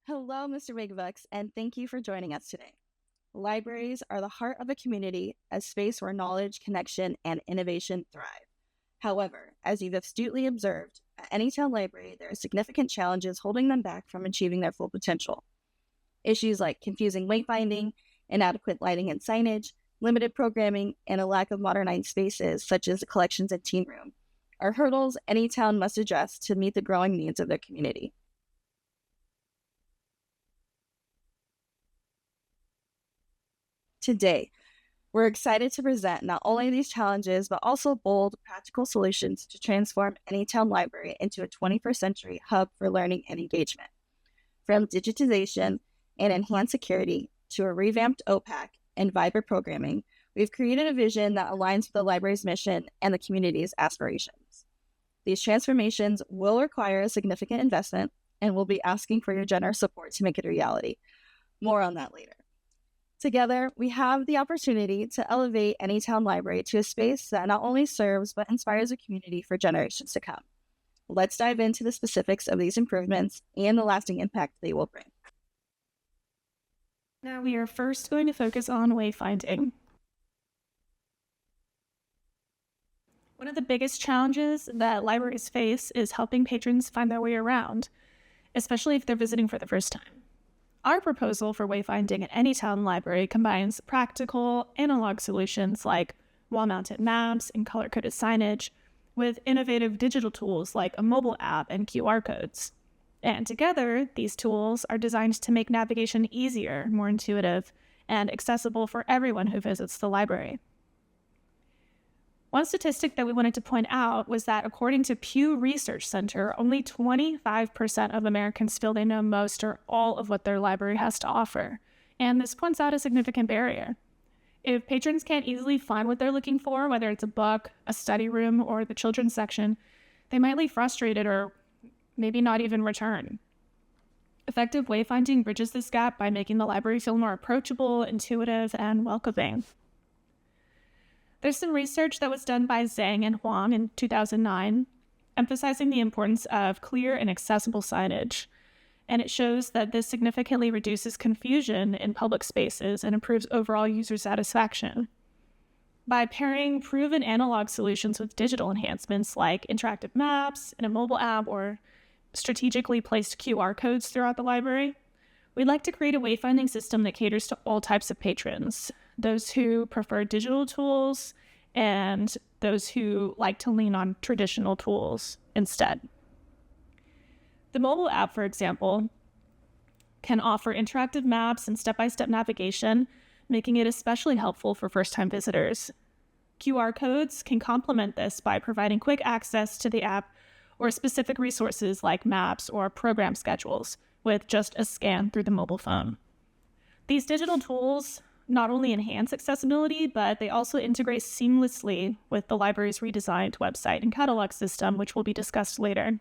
Hello, Mr. Megabucks, and thank you for joining us today. Libraries are the heart of a community, a space where knowledge, connection, and innovation thrive. However, as you've astutely observed, at Anytown Library, there are significant challenges holding them back from achieving their full potential. Issues like confusing wayfinding, inadequate lighting and signage, limited programming, and a lack of modernized spaces, such as the collections and teen room, are hurdles Anytown must address to meet the growing needs of their community. Today, we're excited to present not only these challenges, but also bold, practical solutions to transform Anytown Library into a 21st century hub for learning and engagement. From digitization and enhanced security to a revamped OPAC and vibrant programming, we've created a vision that aligns with the library's mission and the community's aspirations. These transformations will require a significant investment, and we'll be asking for your generous support to make it a reality. More on that later. Together, we have the opportunity to elevate Anytown Library to a space that not only serves but inspires a community for generations to come. Let's dive into the specifics of these improvements and the lasting impact they will bring. Now we are first going to focus on wayfinding. One of the biggest challenges that libraries face is helping patrons find their way around, especially if they're visiting for the first time. Our proposal for wayfinding at Anytown Library combines practical, analog solutions like wall-mounted maps and color-coded signage with innovative digital tools like a mobile app and QR codes. And together, these tools are designed to make navigation easier, more intuitive, and accessible for everyone who visits the library. One statistic that we wanted to point out was that according to Pew Research Center, only 25% of Americans feel they know most or all of what their library has to offer. And this points out a significant barrier. If patrons can't easily find what they're looking for, whether it's a book, a study room, or the children's section, they might leave frustrated or maybe not even return. Effective wayfinding bridges this gap by making the library feel more approachable, intuitive, and welcoming. There's some research that was done by Zhang and Huang in 2009, emphasizing the importance of clear and accessible signage. And it shows that this significantly reduces confusion in public spaces and improves overall user satisfaction. By pairing proven analog solutions with digital enhancements like interactive maps and a mobile app or strategically placed QR codes throughout the library, we'd like to create a wayfinding system that caters to all types of patrons, those who prefer digital tools and those who like to lean on traditional tools instead. The mobile app, for example, can offer interactive maps and step-by-step navigation, making it especially helpful for first-time visitors. QR codes can complement this by providing quick access to the app or specific resources like maps or program schedules with just a scan through the mobile phone. These digital tools not only enhance accessibility, but they also integrate seamlessly with the library's redesigned website and catalog system, which will be discussed later.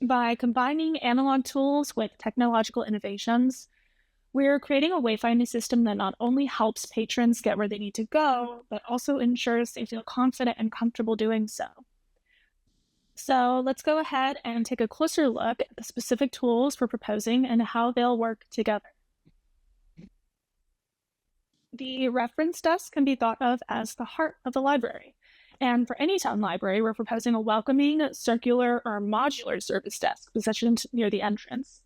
By combining analog tools with technological innovations, we're creating a wayfinding system that not only helps patrons get where they need to go, but also ensures they feel confident and comfortable doing so. So let's go ahead and take a closer look at the specific tools we're proposing and how they'll work together. The reference desk can be thought of as the heart of the library. And for Anytown Library, we're proposing a welcoming, circular, or modular service desk positioned near the entrance.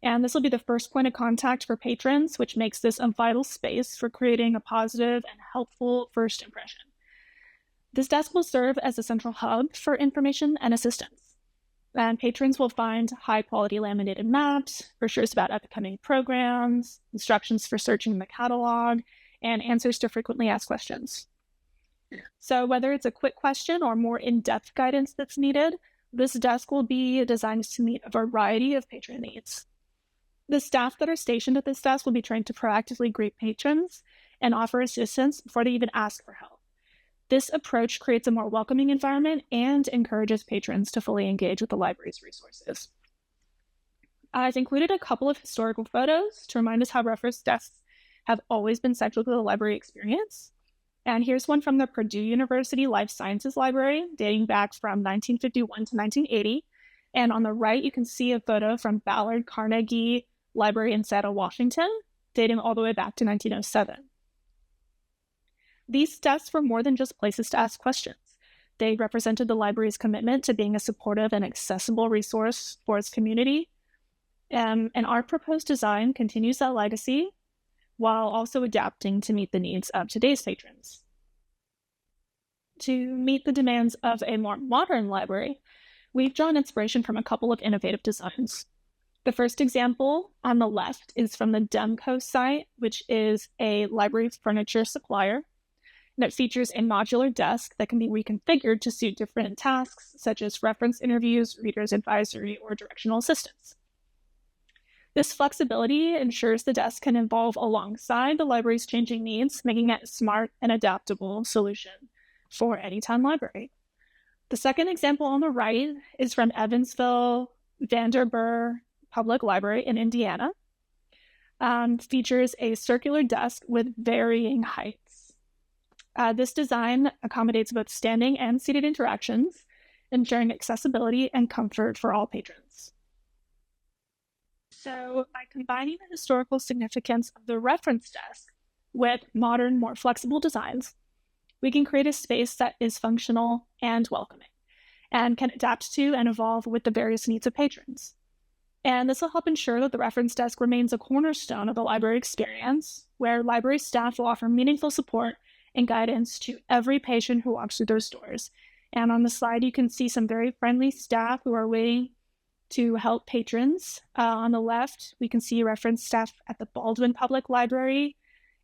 And this will be the first point of contact for patrons, which makes this a vital space for creating a positive and helpful first impression. This desk will serve as a central hub for information and assistance. And patrons will find high-quality laminated maps, brochures about upcoming programs, instructions for searching the catalog, and answers to frequently asked questions. So whether it's a quick question or more in-depth guidance that's needed, this desk will be designed to meet a variety of patron needs. The staff that are stationed at this desk will be trained to proactively greet patrons and offer assistance before they even ask for help. This approach creates a more welcoming environment and encourages patrons to fully engage with the library's resources. I've included a couple of historical photos to remind us how reference desks have always been central to the library experience. And here's one from the Purdue University Life Sciences Library, dating back from 1951 to 1980. And on the right, you can see a photo from Ballard Carnegie Library in Seattle, Washington, dating all the way back to 1907. These desks were more than just places to ask questions. They represented the library's commitment to being a supportive and accessible resource for its community. And our proposed design continues that legacy while also adapting to meet the needs of today's patrons. To meet the demands of a more modern library, we've drawn inspiration from a couple of innovative designs. The first example on the left is from the Demco site, which is a library furniture supplier that features a modular desk that can be reconfigured to suit different tasks, such as reference interviews, reader's advisory, or directional assistance. This flexibility ensures the desk can evolve alongside the library's changing needs, making it a smart and adaptable solution for Anytown Library. The second example on the right is from Evansville Vanderburgh Public Library in Indiana. Features a circular desk with varying heights. This design accommodates both standing and seated interactions, ensuring accessibility and comfort for all patrons. So, by combining the historical significance of the reference desk with modern, more flexible designs, we can create a space that is functional and welcoming, and can adapt to and evolve with the various needs of patrons. And this will help ensure that the reference desk remains a cornerstone of the library experience, where library staff will offer meaningful support and guidance to every patron who walks through those doors. And on the slide, you can see some very friendly staff who are waiting to help patrons. On the left, we can see reference staff at the Baldwin Public Library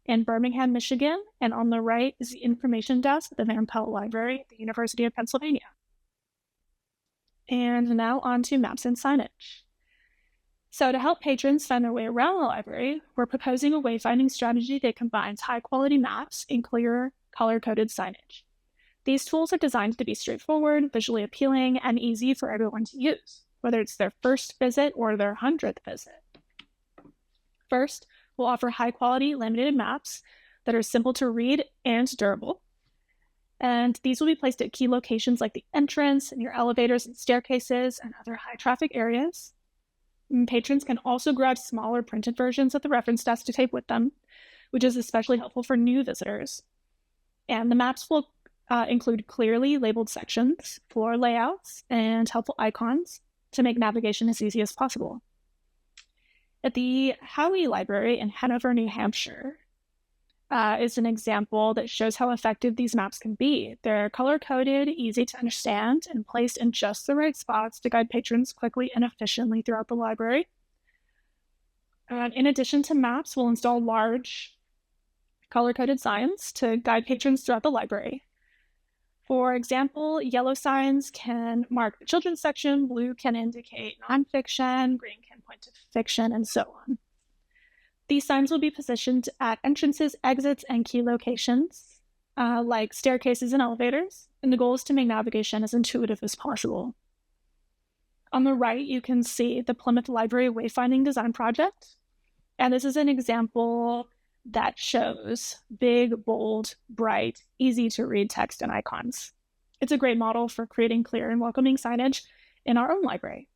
in Birmingham, Michigan. And on the right is the information desk at the Van Pelt Library at the University of Pennsylvania. And now on to maps and signage. So to help patrons find their way around the library, we're proposing a wayfinding strategy that combines high-quality maps and clear, color-coded signage. These tools are designed to be straightforward, visually appealing, and easy for everyone to use, whether it's their first visit or their 100th visit. First, we'll offer high-quality laminated maps that are simple to read and durable. And these will be placed at key locations like the entrance, near elevators and staircases, and other high-traffic areas. And patrons can also grab smaller printed versions of the reference desk to take with them, which is especially helpful for new visitors. And the maps will include clearly labeled sections, floor layouts, and helpful icons to make navigation as easy as possible. At the Howey Library in Hanover, New Hampshire, is an example that shows how effective these maps can be. They're color-coded, easy to understand, and placed in just the right spots to guide patrons quickly and efficiently throughout the library. In addition to maps, we'll install large color-coded signs to guide patrons throughout the library. For example, yellow signs can mark the children's section, blue can indicate nonfiction, green can point to fiction, and so on. These signs will be positioned at entrances, exits, and key locations, like staircases and elevators, and the goal is to make navigation as intuitive as possible. On the right, you can see the Plymouth Library Wayfinding Design Project, and this is an example that shows big, bold, bright, easy-to-read text and icons. It's a great model for creating clear and welcoming signage in our own library.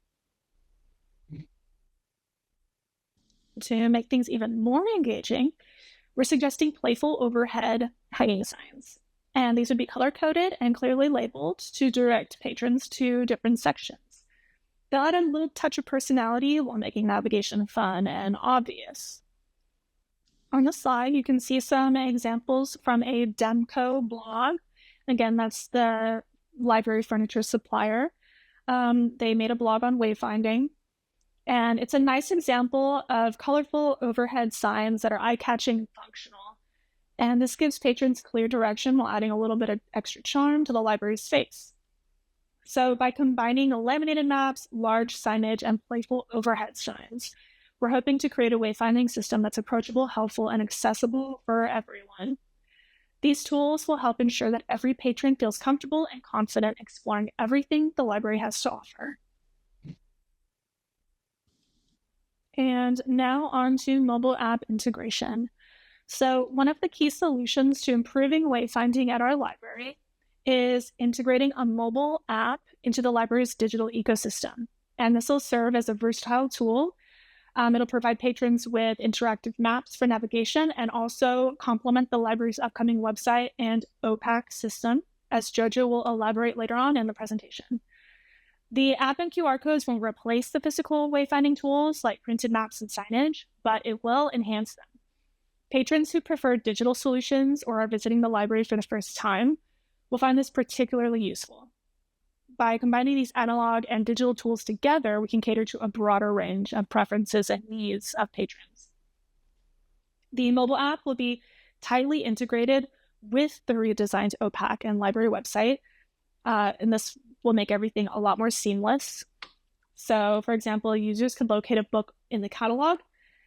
To make things even more engaging, we're suggesting playful overhead hanging signs. And these would be color-coded and clearly labeled to direct patrons to different sections. They'll add a little touch of personality while making navigation fun and obvious. On the slide, you can see some examples from a Demco blog. Again, that's the library furniture supplier. They made a blog on wayfinding. And it's a nice example of colorful overhead signs that are eye-catching and functional. And this gives patrons clear direction while adding a little bit of extra charm to the library's space. So by combining laminated maps, large signage, and playful overhead signs, we're hoping to create a wayfinding system that's approachable, helpful, and accessible for everyone. These tools will help ensure that every patron feels comfortable and confident exploring everything the library has to offer. And now on to mobile app integration. So one of the key solutions to improving wayfinding at our library is integrating a mobile app into the library's digital ecosystem. And this will serve as a versatile tool. It'll provide patrons with interactive maps for navigation and also complement the library's upcoming website and OPAC system, as Jojo will elaborate later on in the presentation. The app and QR codes won't replace the physical wayfinding tools like printed maps and signage, but it will enhance them. Patrons who prefer digital solutions or are visiting the library for the first time will find this particularly useful. By combining these analog and digital tools together, we can cater to a broader range of preferences and needs of patrons. The mobile app will be tightly integrated with the redesigned OPAC and library website, and this will make everything a lot more seamless. So, for example, users can locate a book in the catalog,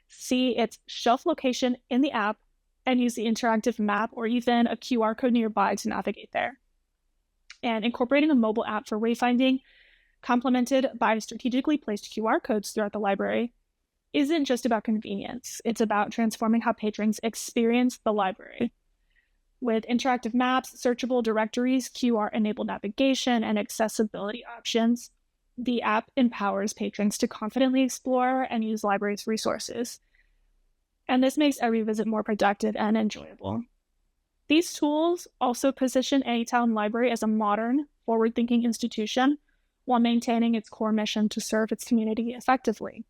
see its shelf location in the app, and use the interactive map or even a QR code nearby to navigate there. And incorporating a mobile app for wayfinding, complemented by strategically placed QR codes throughout the library, isn't just about convenience. It's about transforming how patrons experience the library. With interactive maps, searchable directories, QR-enabled navigation, and accessibility options, the app empowers patrons to confidently explore and use libraries' resources. And this makes every visit more productive and enjoyable. These tools also position Anytown Library as a modern, forward-thinking institution while maintaining its core mission to serve its community effectively.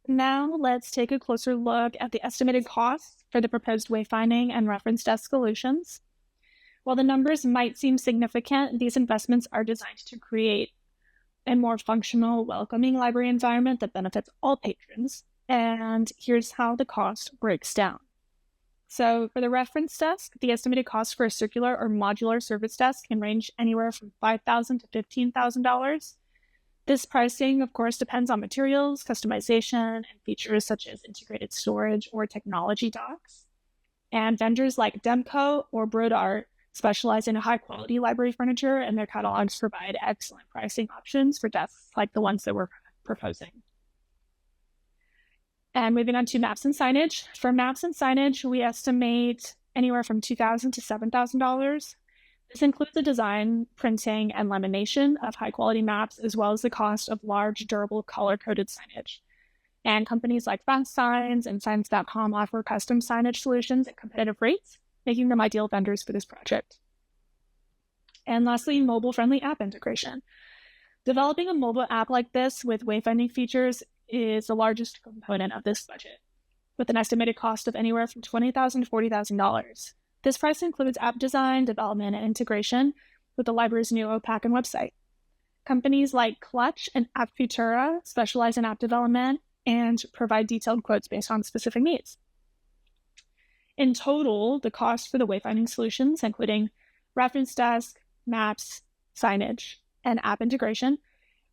Now let's take a closer look at the estimated costs for the proposed wayfinding and reference desk solutions. While the numbers might seem significant, these investments are designed to create a more functional, welcoming library environment that benefits all patrons. And here's how the cost breaks down. So for the reference desk, the estimated cost for a circular or modular service desk can range anywhere from $5,000 to $15,000. This pricing, of course, depends on materials, customization, and features such as integrated storage or technology docks. And vendors like Demco or Brodart specialize in high-quality library furniture, and their catalogs provide excellent pricing options for desks like the ones that we're proposing. And moving on to maps and signage. For maps and signage, we estimate anywhere from $2,000 to $7,000. This includes the design, printing, and lamination of high-quality maps, as well as the cost of large, durable, color-coded signage. And companies like Fast Signs and Signs.com offer custom signage solutions at competitive rates, making them ideal vendors for this project. And lastly, mobile-friendly app integration. Developing a mobile app like this with wayfinding features is the largest component of this budget, with an estimated cost of anywhere from $20,000 to $40,000. This price includes app design, development, and integration with the library's new OPAC and website. Companies like Clutch and App Futura specialize in app development and provide detailed quotes based on specific needs. In total, the cost for the wayfinding solutions, including reference desk, maps, signage, and app integration,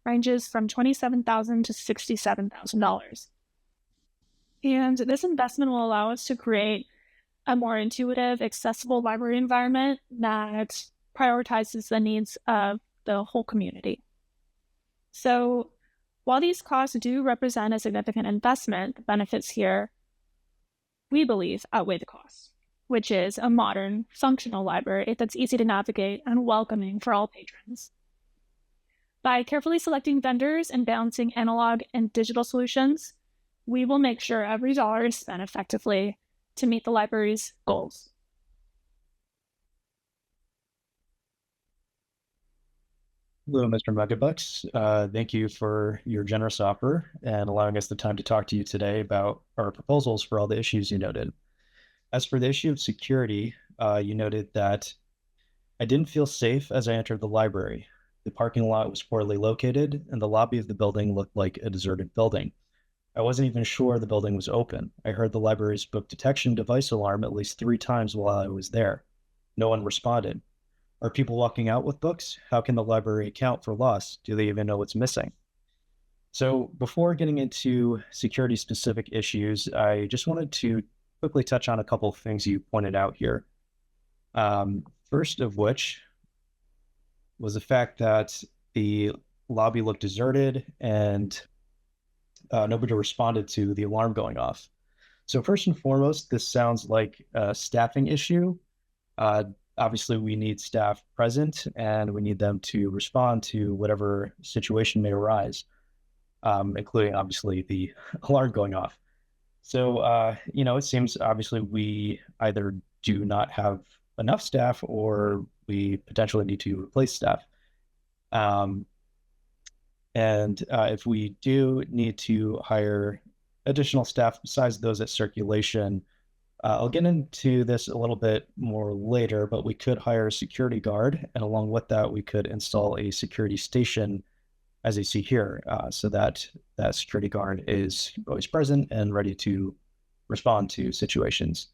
ranges from $27,000 to $67,000. And this investment will allow us to create a more intuitive, accessible library environment that prioritizes the needs of the whole community. So while these costs do represent a significant investment, the benefits here, we believe, outweigh the costs, which is a modern, functional library that's easy to navigate and welcoming for all patrons. By carefully selecting vendors and balancing analog and digital solutions, we will make sure every dollar is spent effectively to meet the library's goals. Hello, Mr. Megabucks. Thank you for your generous offer and allowing us the time to talk to you today about our proposals for all the issues you noted. As for the issue of security, you noted that I didn't feel safe as I entered the library. The parking lot was poorly located, and the lobby of the building looked like a deserted building. I wasn't even sure the building was open. I heard the library's book detection device alarm at least 3 times while I was there. No one responded. Are people walking out with books? How can the library account for loss? Do they even know what's missing? So before getting into security-specific issues, I just wanted to quickly touch on a couple of things you pointed out here. First of which was the fact that the lobby looked deserted and nobody responded to the alarm going off. So first and foremost, this sounds like a staffing issue. obviously we need staff present and we need them to respond to whatever situation may arise, including obviously the alarm going off. So, it seems obviously we either do not have enough staff or we potentially need to replace staff. Um, and if we do need to hire additional staff besides those at circulation, I'll get into this a little bit more later, but we could hire a security guard. And along with that, we could install a security station, as you see here, so that that security guard is always present and ready to respond to situations.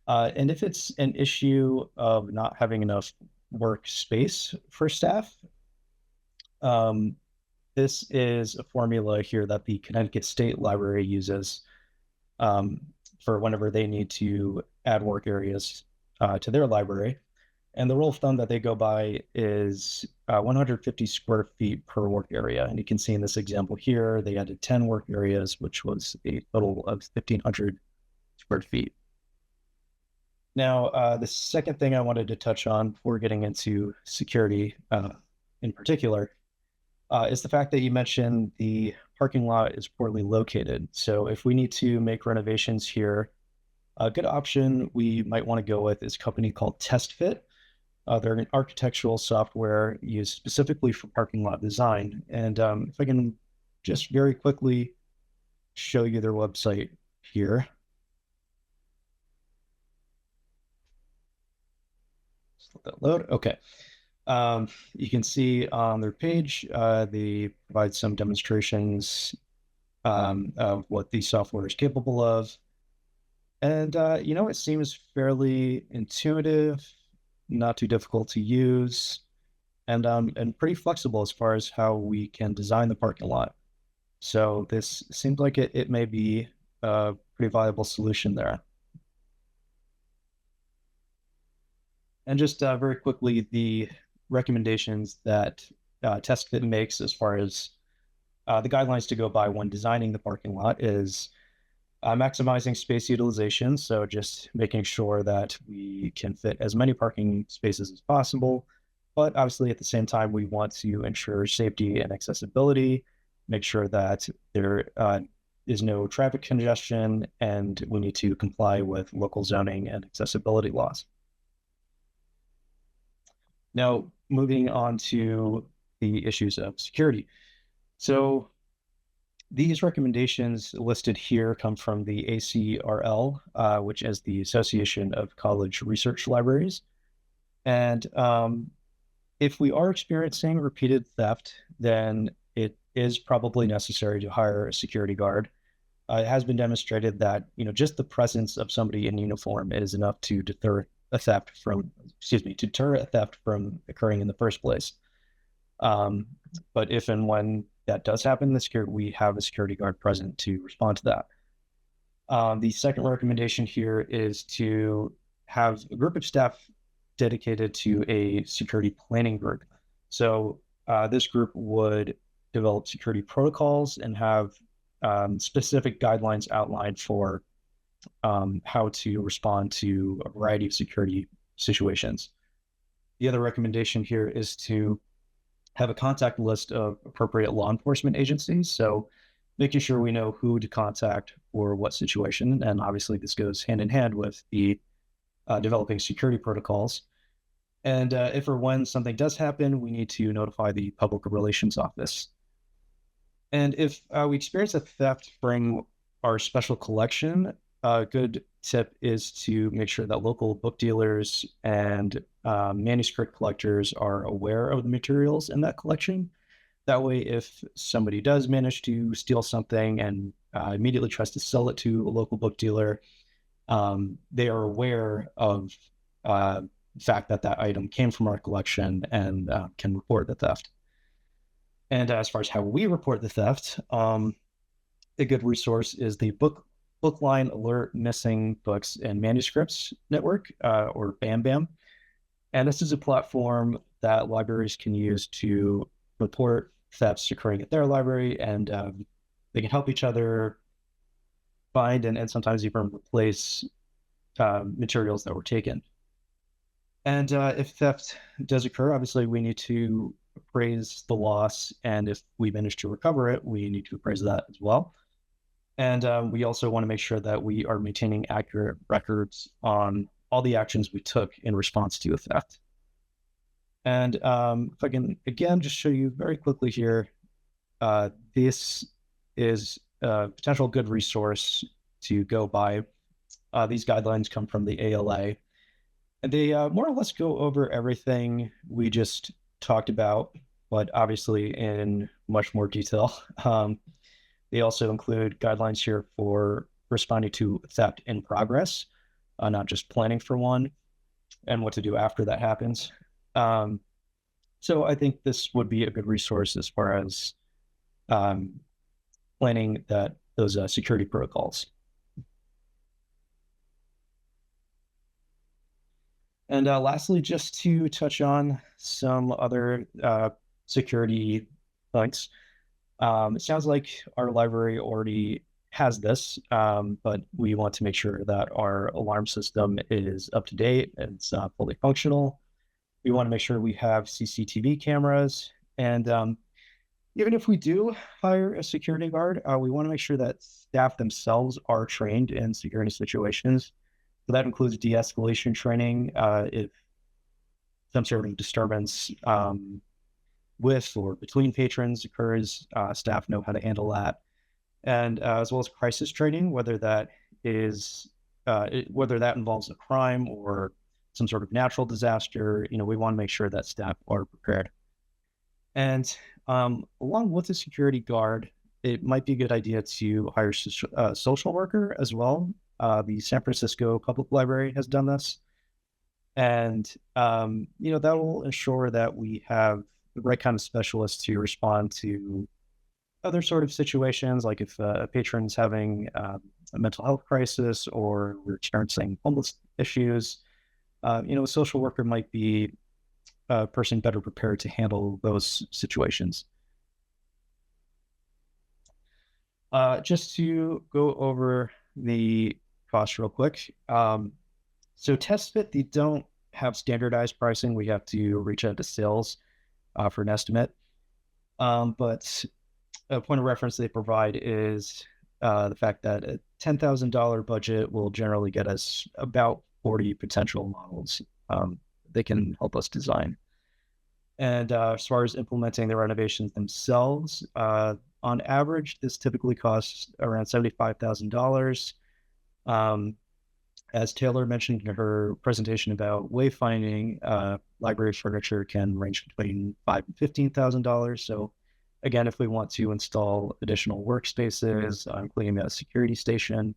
And if it's an issue of not having enough workspace for staff, um, this is a formula here that the Connecticut State Library uses um, for whenever they need to add work areas to their library. And the rule of thumb that they go by is 150 square feet per work area. And you can see in this example here, they added 10 work areas, which was a total of 1,500 square feet. Now, the second thing I wanted to touch on before getting into security in particular is the fact that you mentioned the parking lot is poorly located. So if we need to make renovations here, a good option we might want to go with is a company called TestFit. They're an architectural software used specifically for parking lot design. And if I can just very quickly show you their website here. Just let that load. Okay. You can see on their page, they provide some demonstrations of what the software is capable of. And, it seems fairly intuitive, not too difficult to use, and pretty flexible as far as how we can design the parking lot. So this seems like it may be a pretty viable solution there. And just very quickly, the recommendations that TestFit makes as far as the guidelines to go by when designing the parking lot is maximizing space utilization. So just making sure that we can fit as many parking spaces as possible. But obviously, at the same time, we want to ensure safety and accessibility, make sure that there is no traffic congestion, and we need to comply with local zoning and accessibility laws. Now, moving on to the issues of security. So these recommendations listed here come from the ACRL, which is the Association of College Research Libraries. And if we are experiencing repeated theft, then it is probably necessary to hire a security guard. It has been demonstrated that just the presence of somebody in uniform is enough to deter a theft from occurring in the first place. But if and when that does happen, we have a security guard present to respond to that. The second recommendation here is to have a group of staff dedicated to a security planning group. So this group would develop security protocols and have specific guidelines outlined for how to respond to a variety of security situations. The other recommendation here is to have a contact list of appropriate law enforcement agencies. So making sure we know who to contact for what situation. And obviously this goes hand in hand with the developing security protocols. And if or when something does happen, we need to notify the public relations office. And if we experience a theft from our special collection, a good tip is to make sure that local book dealers and manuscript collectors are aware of the materials in that collection. That way, if somebody does manage to steal something and immediately tries to sell it to a local book dealer, they are aware of the fact that that item came from our collection and can report the theft. And as far as how we report the theft, a good resource is the Bookline Alert Missing Books and Manuscripts Network, or BAM. And this is a platform that libraries can use to report thefts occurring at their library, and they can help each other find and sometimes even replace materials that were taken. And if theft does occur, obviously we need to appraise the loss. And if we manage to recover it, we need to appraise that as well. And we also want to make sure that we are maintaining accurate records on all the actions we took in response to a theft. And if I can, again, just show you very quickly here, this is a potential good resource to go by. These guidelines come from the ALA, and they more or less go over everything we just talked about, but obviously in much more detail. They also include guidelines here for responding to theft in progress, not just planning for one, and what to do after that happens. So I think this would be a good resource as far as planning those security protocols. And lastly, just to touch on some other security points. It sounds like our library already has this, but we want to make sure that our alarm system is up to date and it's fully functional. We want to make sure we have CCTV cameras. And even if we do hire a security guard, we want to make sure that staff themselves are trained in security situations. So that includes de-escalation training. If some sort of disturbance with or between patrons occurs, staff know how to handle that. And as well as crisis training, whether that involves a crime or some sort of natural disaster, we want to make sure that staff are prepared. And along with the security guard, it might be a good idea to hire a social worker as well. The San Francisco Public Library has done this. And, that will ensure that we have the right kind of specialists to respond to other sort of situations, like if a patron's having a mental health crisis or we're experiencing homeless issues. A social worker might be a person better prepared to handle those situations. Just to go over the cost real quick. So TestFit, they don't have standardized pricing. We have to reach out to sales for an estimate. But a point of reference they provide is the fact that a $10,000 budget will generally get us about 40 potential models they can help us design. And as far as implementing the renovations themselves, on average, this typically costs around $75,000. As Taylor mentioned in her presentation about wayfinding, library furniture can range between $5,000 and $15,000. So again, if we want to install additional workspaces, including a security station,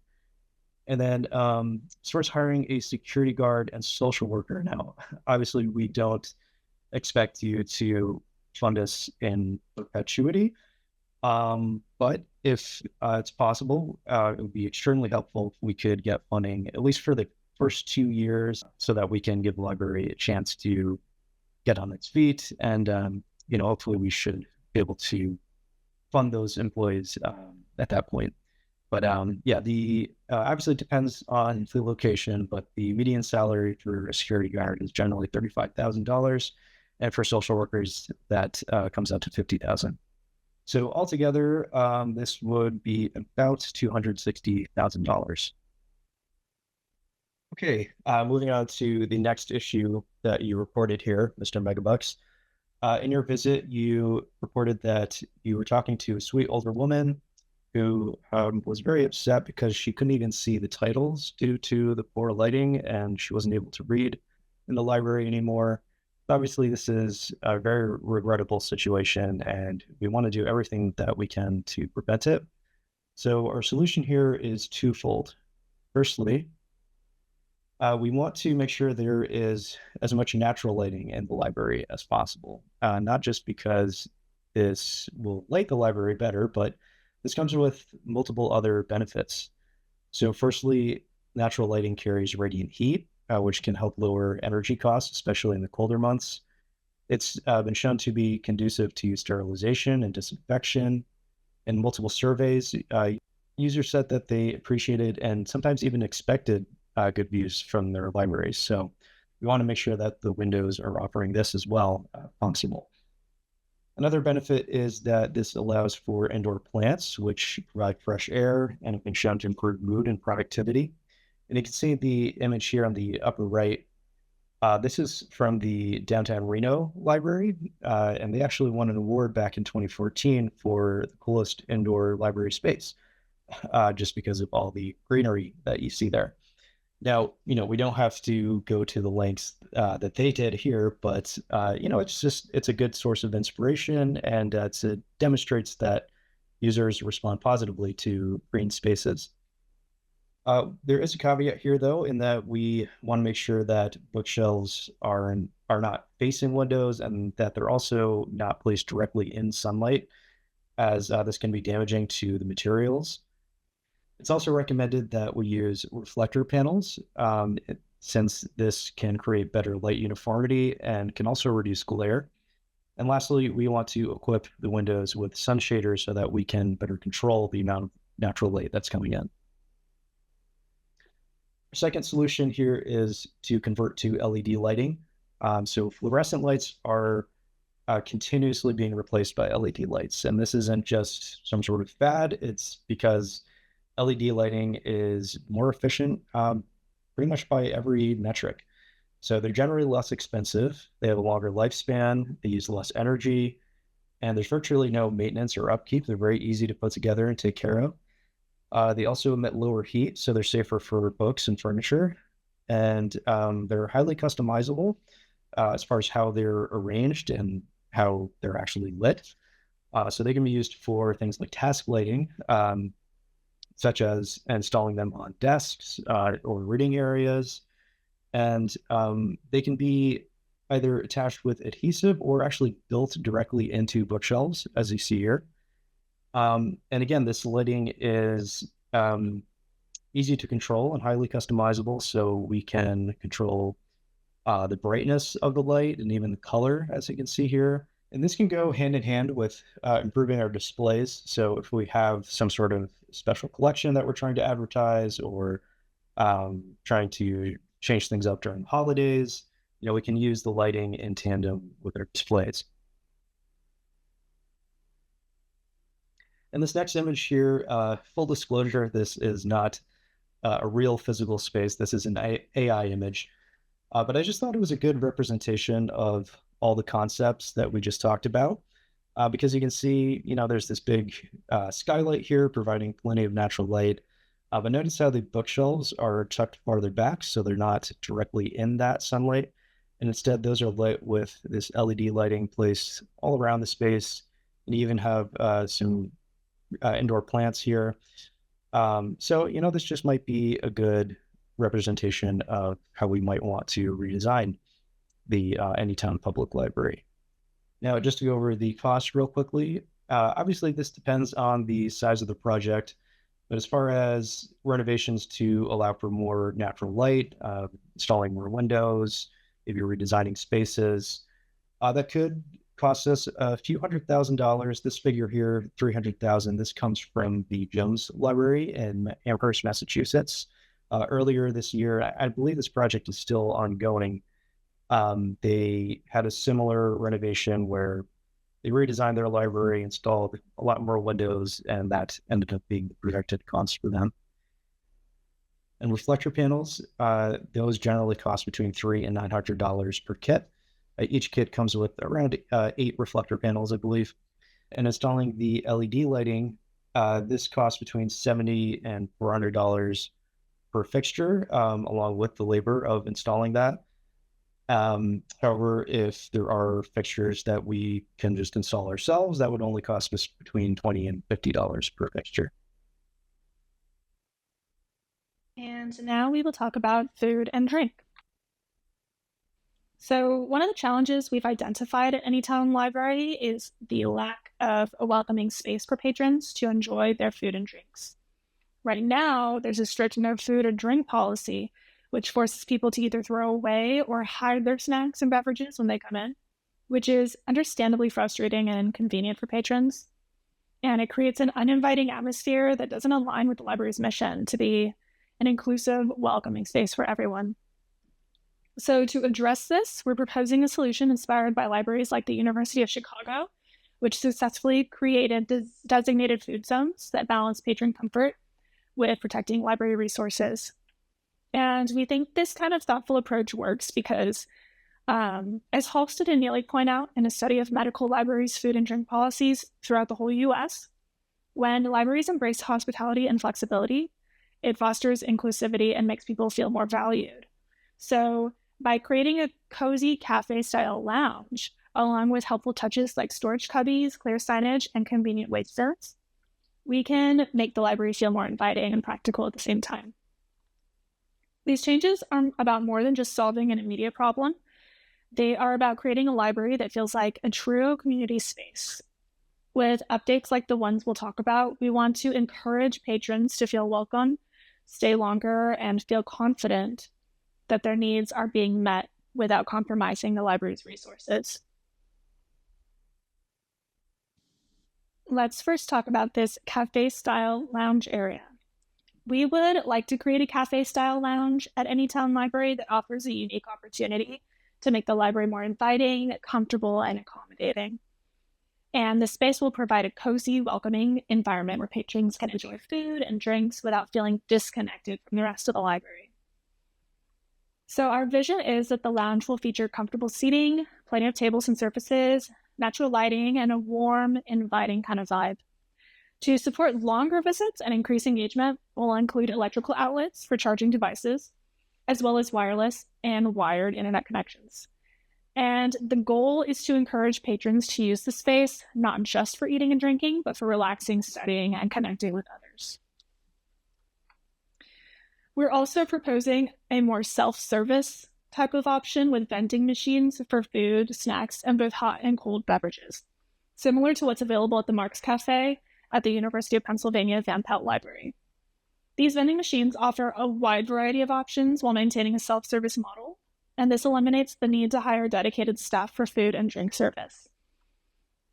and then as far as hiring a security guard and social worker, now, obviously we don't expect you to fund us in perpetuity. But if it's possible, it would be extremely helpful if we could get funding, at least for the first 2 years, so that we can give the library a chance to get on its feet. And, hopefully we should be able to fund those employees at that point. But the obviously depends on the location, but the median salary for a security guard is generally $35,000. And for social workers, that comes out to $50,000. So altogether, this would be about $260,000. Okay, moving on to the next issue that you reported here, Mr. Megabucks. In your visit, you reported that you were talking to a sweet older woman who was very upset because she couldn't even see the titles due to the poor lighting, and she wasn't able to read in the library anymore. Obviously, this is a very regrettable situation, and we want to do everything that we can to prevent it. So our solution here is twofold. Firstly, we want to make sure there is as much natural lighting in the library as possible, not just because this will light the library better, but this comes with multiple other benefits. So firstly, natural lighting carries radiant heat, which can help lower energy costs, especially in the colder months. It's been shown to be conducive to sterilization and disinfection. In multiple surveys, users said that they appreciated and sometimes even expected good views from their libraries. So we want to make sure that the windows are offering this as well, possible. Another benefit is that this allows for indoor plants, which provide fresh air and have been shown to improve mood and productivity. And you can see the image here on the upper right. This is from the Downtown Reno Library, and they actually won an award back in 2014 for the coolest indoor library space, just because of all the greenery that you see there. Now, we don't have to go to the lengths that they did here, but, it's a good source of inspiration, and it demonstrates that users respond positively to green spaces. There is a caveat here, though, in that we want to make sure that bookshelves are not facing windows and that they're also not placed directly in sunlight, as this can be damaging to the materials. It's also recommended that we use reflector panels, since this can create better light uniformity and can also reduce glare. And lastly, we want to equip the windows with sun shaders so that we can better control the amount of natural light that's coming in. Our second solution here is to convert to LED lighting. So fluorescent lights are continuously being replaced by LED lights. And this isn't just some sort of fad, it's because LED lighting is more efficient pretty much by every metric. So they're generally less expensive, they have a longer lifespan, they use less energy, and there's virtually no maintenance or upkeep. They're very easy to put together and take care of. They also emit lower heat, so they're safer for books and furniture. And they're highly customizable as far as how they're arranged and how they're actually lit. So they can be used for things like task lighting, such as installing them on desks or reading areas. And they can be either attached with adhesive or actually built directly into bookshelves, as you see here. And again, this lighting is easy to control and highly customizable, so we can control the brightness of the light and even the color, as you can see here. And this can go hand in hand with improving our displays. So if we have some sort of special collection that we're trying to advertise, or trying to change things up during the holidays, we can use the lighting in tandem with our displays. And this next image here, full disclosure, this is not a real physical space. This is an AI image. But I just thought it was a good representation of all the concepts that we just talked about, because you can see, there's this big skylight here providing plenty of natural light. But notice how the bookshelves are tucked farther back, so they're not directly in that sunlight. And instead, those are lit with this LED lighting placed all around the space. And you even have some indoor plants here. So, this just might be a good representation of how we might want to redesign the Anytown Public Library. Now, just to go over the cost real quickly, obviously this depends on the size of the project, but as far as renovations to allow for more natural light, installing more windows, maybe redesigning spaces, that could cost us a few $100,000. This figure here, $300,000, this comes from the Jones Library in Amherst, Massachusetts. Earlier this year, I believe this project is still ongoing. They had a similar renovation where they redesigned their library, installed a lot more windows, and that ended up being the projected cost for them. And reflector panels, those generally cost between $300 and $900 per kit. Each kit comes with around 8 reflector panels, I believe. And installing the LED lighting, this costs between $70 and $400 per fixture, along with the labor of installing that. However, if there are fixtures that we can just install ourselves, that would only cost us between $20 and $50 per fixture. And now we will talk about food and drink. So one of the challenges we've identified at Anytown Library is the lack of a welcoming space for patrons to enjoy their food and drinks. Right now, there's a strict no food or drink policy, which forces people to either throw away or hide their snacks and beverages when they come in, which is understandably frustrating and inconvenient for patrons. And it creates an uninviting atmosphere that doesn't align with the library's mission to be an inclusive, welcoming space for everyone. So to address this, we're proposing a solution inspired by libraries like the University of Chicago, which successfully created designated food zones that balance patron comfort with protecting library resources. And we think this kind of thoughtful approach works because, as Halsted and Neely point out in a study of medical libraries' food and drink policies throughout the whole U.S., when libraries embrace hospitality and flexibility, it fosters inclusivity and makes people feel more valued. So by creating a cozy cafe-style lounge, along with helpful touches like storage cubbies, clear signage, and convenient wait zones, we can make the library feel more inviting and practical at the same time. These changes are about more than just solving an immediate problem. They are about creating a library that feels like a true community space. With updates like the ones we'll talk about, we want to encourage patrons to feel welcome, stay longer, and feel confident that their needs are being met without compromising the library's resources. Let's first talk about this cafe-style lounge area. We would like to create a cafe-style lounge at Anytown Library that offers a unique opportunity to make the library more inviting, comfortable, and accommodating. And the space will provide a cozy, welcoming environment where patrons can enjoy food and drinks without feeling disconnected from the rest of the library. So our vision is that the lounge will feature comfortable seating, plenty of tables and surfaces, natural lighting, and a warm, inviting kind of vibe. To support longer visits and increase engagement, we'll include electrical outlets for charging devices, as well as wireless and wired internet connections. And the goal is to encourage patrons to use the space, not just for eating and drinking, but for relaxing, studying, and connecting with others. We're also proposing a more self-service type of option with vending machines for food, snacks, and both hot and cold beverages, similar to what's available at the Marks Cafe at the University of Pennsylvania Van Pelt Library. These vending machines offer a wide variety of options while maintaining a self-service model, and this eliminates the need to hire dedicated staff for food and drink service.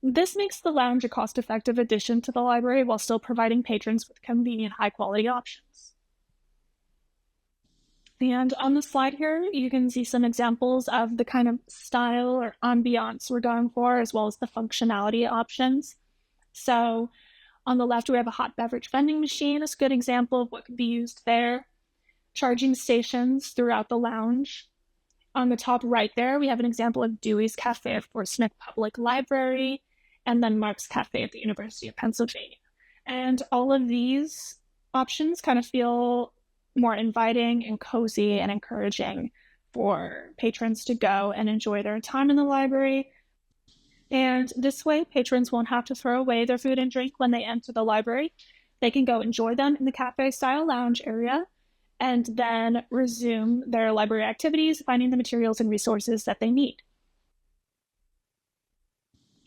This makes the lounge a cost-effective addition to the library while still providing patrons with convenient, high-quality options. And on the slide here, you can see some examples of the kind of style or ambiance we're going for, as well as the functionality options. So on the left, we have a hot beverage vending machine. It's a good example of what could be used there. Charging stations throughout the lounge. On the top right there, we have an example of Dewey's Cafe at Fort Smith Public Library, and then Mark's Cafe at the University of Pennsylvania. And all of these options kind of feel more inviting and cozy and encouraging for patrons to go and enjoy their time in the library. And this way, patrons won't have to throw away their food and drink when they enter the library. They can go enjoy them in the cafe-style lounge area and then resume their library activities, finding the materials and resources that they need.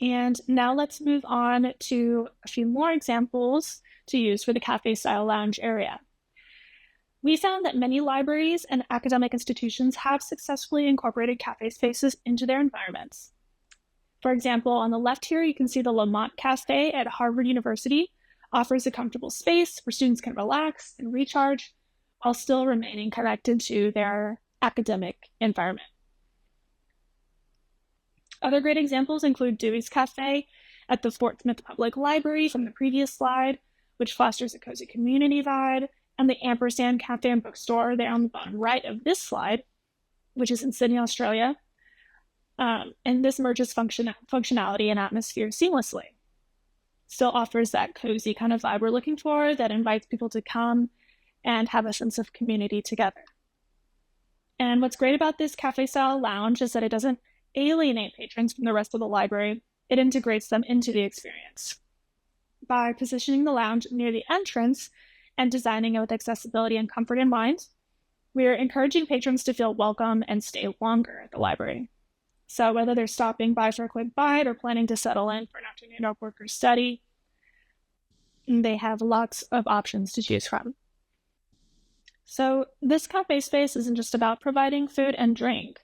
And now let's move on to a few more examples to use for the cafe-style lounge area. We found that many libraries and academic institutions have successfully incorporated cafe spaces into their environments. For example, on the left here, you can see the Lamont Cafe at Harvard University offers a comfortable space where students can relax and recharge while still remaining connected to their academic environment. Other great examples include Dewey's Cafe at the Fort Smith Public Library from the previous slide, which fosters a cozy community vibe, and the Ampersand Cafe and Bookstore there on the bottom right of this slide, which is in Sydney, Australia. And this merges functionality and atmosphere seamlessly. Still offers that cozy kind of vibe we're looking for that invites people to come and have a sense of community together. And what's great about this cafe-style lounge is that it doesn't alienate patrons from the rest of the library. It integrates them into the experience. By positioning the lounge near the entrance and designing it with accessibility and comfort in mind, we're encouraging patrons to feel welcome and stay longer at the library. So whether they're stopping by for a quick bite or planning to settle in for an afternoon of work or study, they have lots of options to choose from. So this cafe space isn't just about providing food and drink.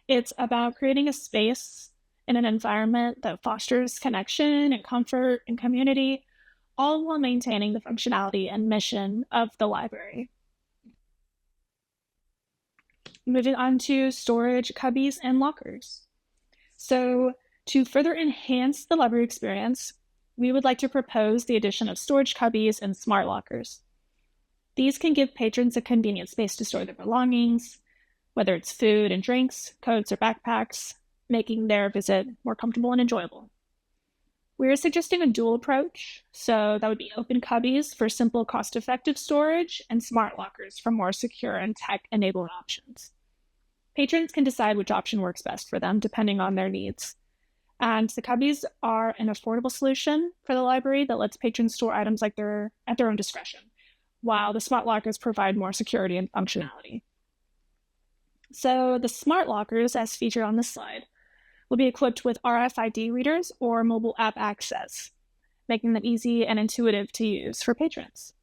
It's about creating a space in an environment that fosters connection and comfort and community, all while maintaining the functionality and mission of the library. Moving on to storage cubbies and lockers. So to further enhance the library experience, we would like to propose the addition of storage cubbies and smart lockers. These can give patrons a convenient space to store their belongings, whether it's food and drinks, coats, or backpacks, making their visit more comfortable and enjoyable. We're suggesting a dual approach, so that would be open cubbies for simple, cost-effective storage and smart lockers for more secure and tech-enabled options. Patrons can decide which option works best for them, depending on their needs. And the cubbies are an affordable solution for the library that lets patrons store items at their own discretion, while the smart lockers provide more security and functionality. So the smart lockers, as featured on this slide, will be equipped with RFID readers or mobile app access, making them easy and intuitive to use for patrons.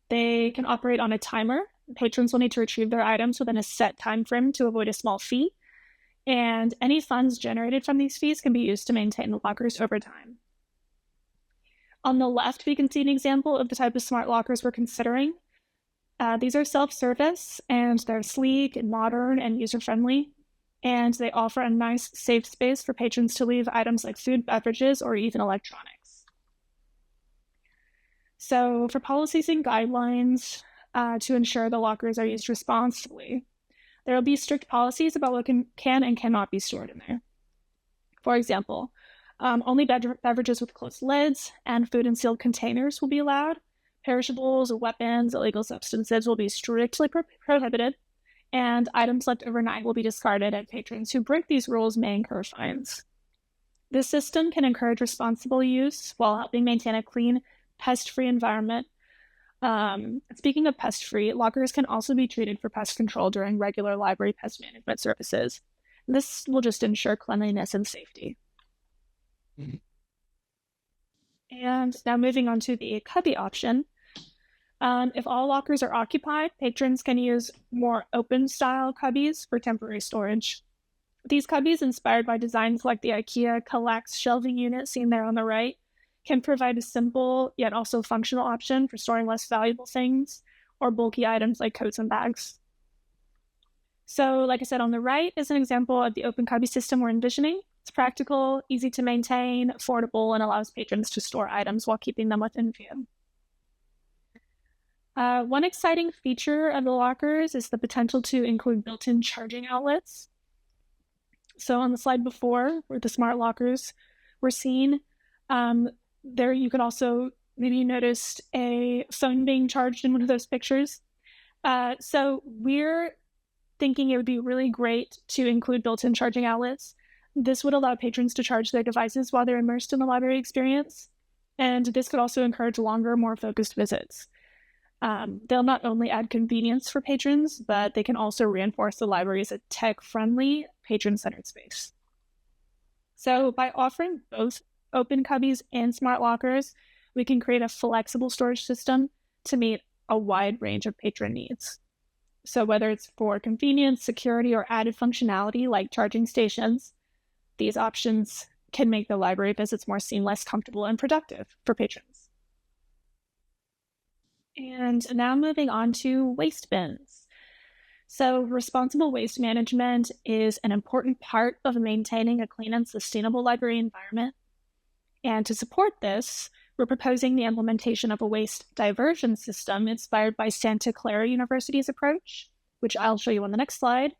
They can operate on a timer. Patrons will need to retrieve their items within a set time frame to avoid a small fee, and any funds generated from these fees can be used to maintain the lockers over time. On the left, we can see an example of the type of smart lockers we're considering. These are self-service, and they're sleek and modern and user-friendly, and they offer a nice, safe space for patrons to leave items like food, beverages, or even electronics. So for policies and guidelines to ensure the lockers are used responsibly, there will be strict policies about what can and cannot be stored in there. For example, only beverages with closed lids and food in sealed containers will be allowed. Perishables, weapons, illegal substances will be strictly prohibited, and items left overnight will be discarded, and patrons who break these rules may incur fines. This system can encourage responsible use while helping maintain a clean, pest-free environment. Speaking of pest-free, lockers can also be treated for pest control during regular library pest management services. This will just ensure cleanliness and safety. Mm-hmm. And now moving on to the cubby option. If all lockers are occupied, patrons can use more open-style cubbies for temporary storage. These cubbies, inspired by designs like the IKEA Kallax shelving unit seen there on the right, can provide a simple yet also functional option for storing less valuable things or bulky items like coats and bags. So, like I said, on the right is an example of the open cubby system we're envisioning. It's practical, easy to maintain, affordable, and allows patrons to store items while keeping them within view. One exciting feature of the lockers is the potential to include built-in charging outlets. So on the slide before, where the smart lockers were seen, there you could also maybe noticed a phone being charged in one of those pictures. So we're thinking it would be really great to include built-in charging outlets. This would allow patrons to charge their devices while they're immersed in the library experience. And this could also encourage longer, more focused visits. They'll not only add convenience for patrons, but they can also reinforce the library as a tech-friendly, patron-centered space. So by offering both open cubbies and smart lockers, we can create a flexible storage system to meet a wide range of patron needs. So whether it's for convenience, security, or added functionality like charging stations, these options can make the library visits more seamless, comfortable, and productive for patrons. And now moving on to waste bins. So responsible waste management is an important part of maintaining a clean and sustainable library environment. And to support this, we're proposing the implementation of a waste diversion system inspired by Santa Clara University's approach, which I'll show you on the next slide.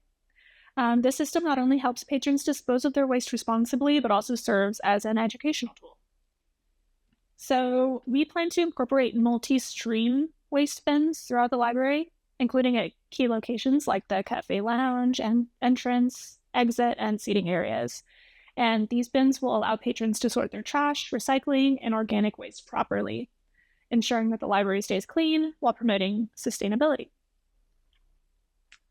This system not only helps patrons dispose of their waste responsibly, but also serves as an educational tool. So we plan to incorporate multi-stream waste bins throughout the library, including at key locations like the cafe lounge and entrance, exit, and seating areas. And these bins will allow patrons to sort their trash, recycling, and organic waste properly, ensuring that the library stays clean while promoting sustainability.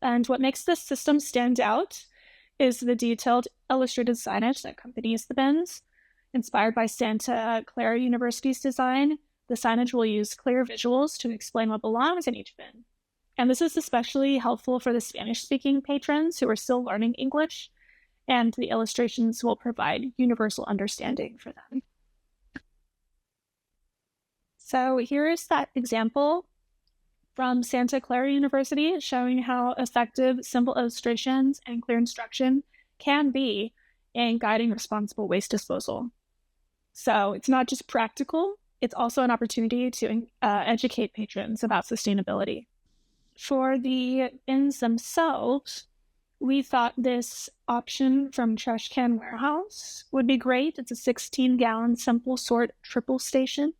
And what makes this system stand out is the detailed illustrated signage that accompanies the bins. Inspired by Santa Clara University's design, the signage will use clear visuals to explain what belongs in each bin. And this is especially helpful for the Spanish-speaking patrons who are still learning English, and the illustrations will provide universal understanding for them. So here is that example from Santa Clara University, showing how effective simple illustrations and clear instruction can be in guiding responsible waste disposal. So it's not just practical, it's also an opportunity to educate patrons about sustainability. For the bins themselves, we thought this option from Trash Can Warehouse would be great. It's a 16-gallon simple sort triple station.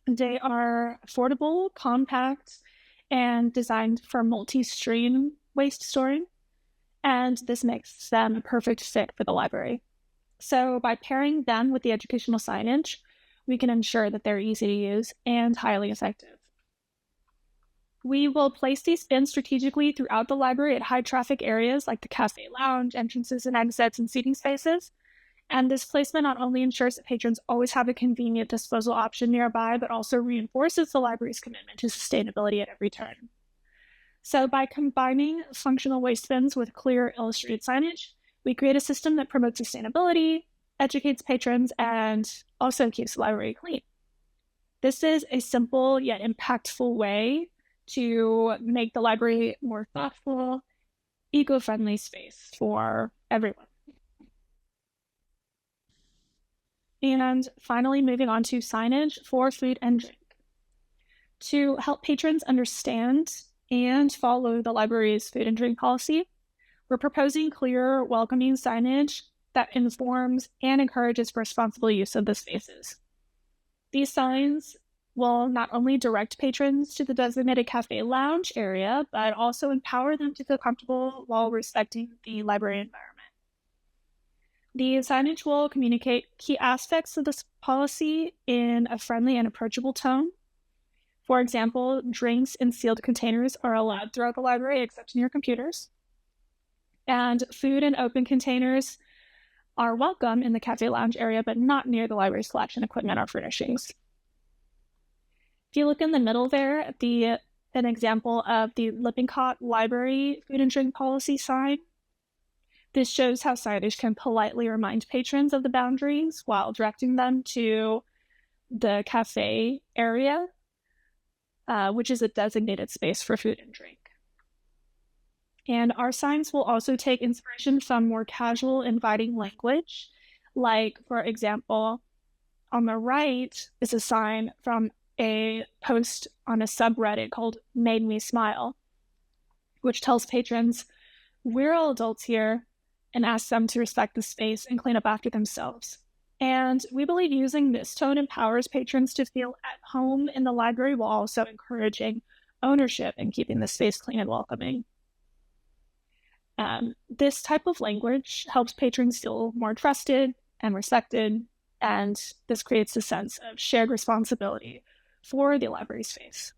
They are affordable, compact, and designed for multi-stream waste storing, and this makes them a perfect fit for the library. So by pairing them with the educational signage, we can ensure that they're easy to use and highly effective. We will place these bins strategically throughout the library at high traffic areas like the cafe lounge, entrances and exits, and seating spaces. And this placement not only ensures that patrons always have a convenient disposal option nearby, but also reinforces the library's commitment to sustainability at every turn. So by combining functional waste bins with clear illustrated signage, we create a system that promotes sustainability, educates patrons, and also keeps the library clean. This is a simple yet impactful way to make the library a more thoughtful, eco-friendly space for everyone. And finally, moving on to signage for food and drink. To help patrons understand and follow the library's food and drink policy, we're proposing clear, welcoming signage that informs and encourages responsible use of the spaces. These signs will not only direct patrons to the designated cafe lounge area, but also empower them to feel comfortable while respecting the library environment. The signage will communicate key aspects of this policy in a friendly and approachable tone. For example, drinks in sealed containers are allowed throughout the library except near computers. And food in open containers are welcome in the cafe lounge area, but not near the library's collection equipment or furnishings. If you look in the middle there at an example of the Lippincott Library food and drink policy sign, this shows how signage can politely remind patrons of the boundaries while directing them to the cafe area, which is a designated space for food and drink. And our signs will also take inspiration from more casual, inviting language. Like, for example, on the right is a sign from a post on a subreddit called Made Me Smile, which tells patrons, "We're all adults here," and asks them to respect the space and clean up after themselves. And we believe using this tone empowers patrons to feel at home in the library while also encouraging ownership and keeping the space clean and welcoming. This type of language helps patrons feel more trusted and respected, and this creates a sense of shared responsibility for the library space.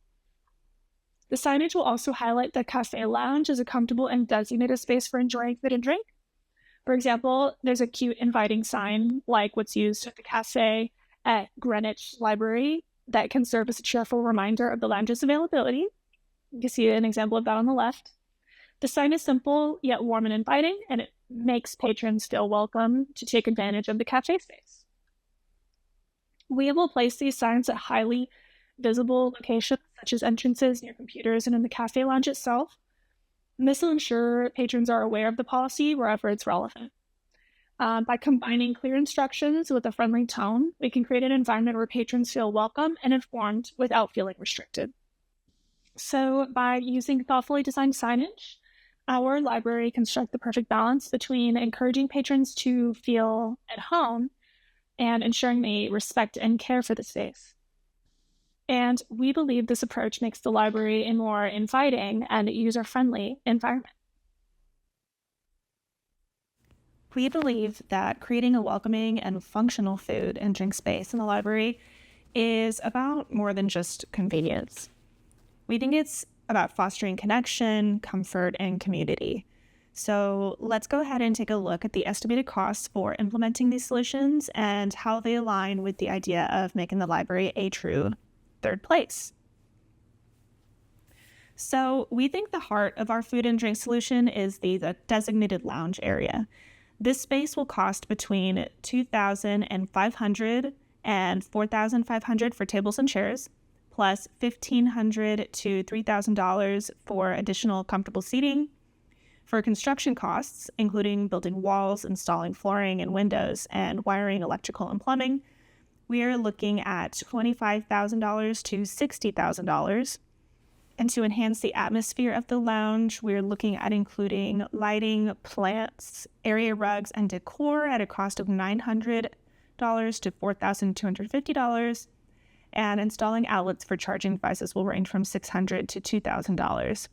The signage will also highlight the cafe lounge as a comfortable and designated space for enjoying food and drink. For example, there's a cute inviting sign like what's used at the cafe at Greenwich Library that can serve as a cheerful reminder of the lounge's availability. You can see an example of that on the left. The sign is simple yet warm and inviting, and it makes patrons feel welcome to take advantage of the cafe space. We will place these signs at highly visible locations such as entrances near computers and in the cafe lounge itself. And this will ensure patrons are aware of the policy wherever it's relevant. By combining clear instructions with a friendly tone, we can create an environment where patrons feel welcome and informed without feeling restricted. So by using thoughtfully designed signage, our library can strike the perfect balance between encouraging patrons to feel at home and ensuring they respect and care for the space. And we believe this approach makes the library a more inviting and user-friendly environment. We believe that creating a welcoming and functional food and drink space in the library is about more than just convenience. We think it's about fostering connection, comfort, and community. So let's go ahead and take a look at the estimated costs for implementing these solutions and how they align with the idea of making the library a true third place. So we think the heart of our food and drink solution is the designated lounge area. This space will cost between $2,500 and $4,500 for tables and chairs, plus $1,500 to $3,000 for additional comfortable seating. For construction costs, including building walls, installing flooring and windows, and wiring electrical and plumbing, we are looking at $25,000 to $60,000. And to enhance the atmosphere of the lounge, we're looking at including lighting, plants, area rugs, and decor at a cost of $900 to $4,250. And installing outlets for charging devices will range from $600 to $2,000.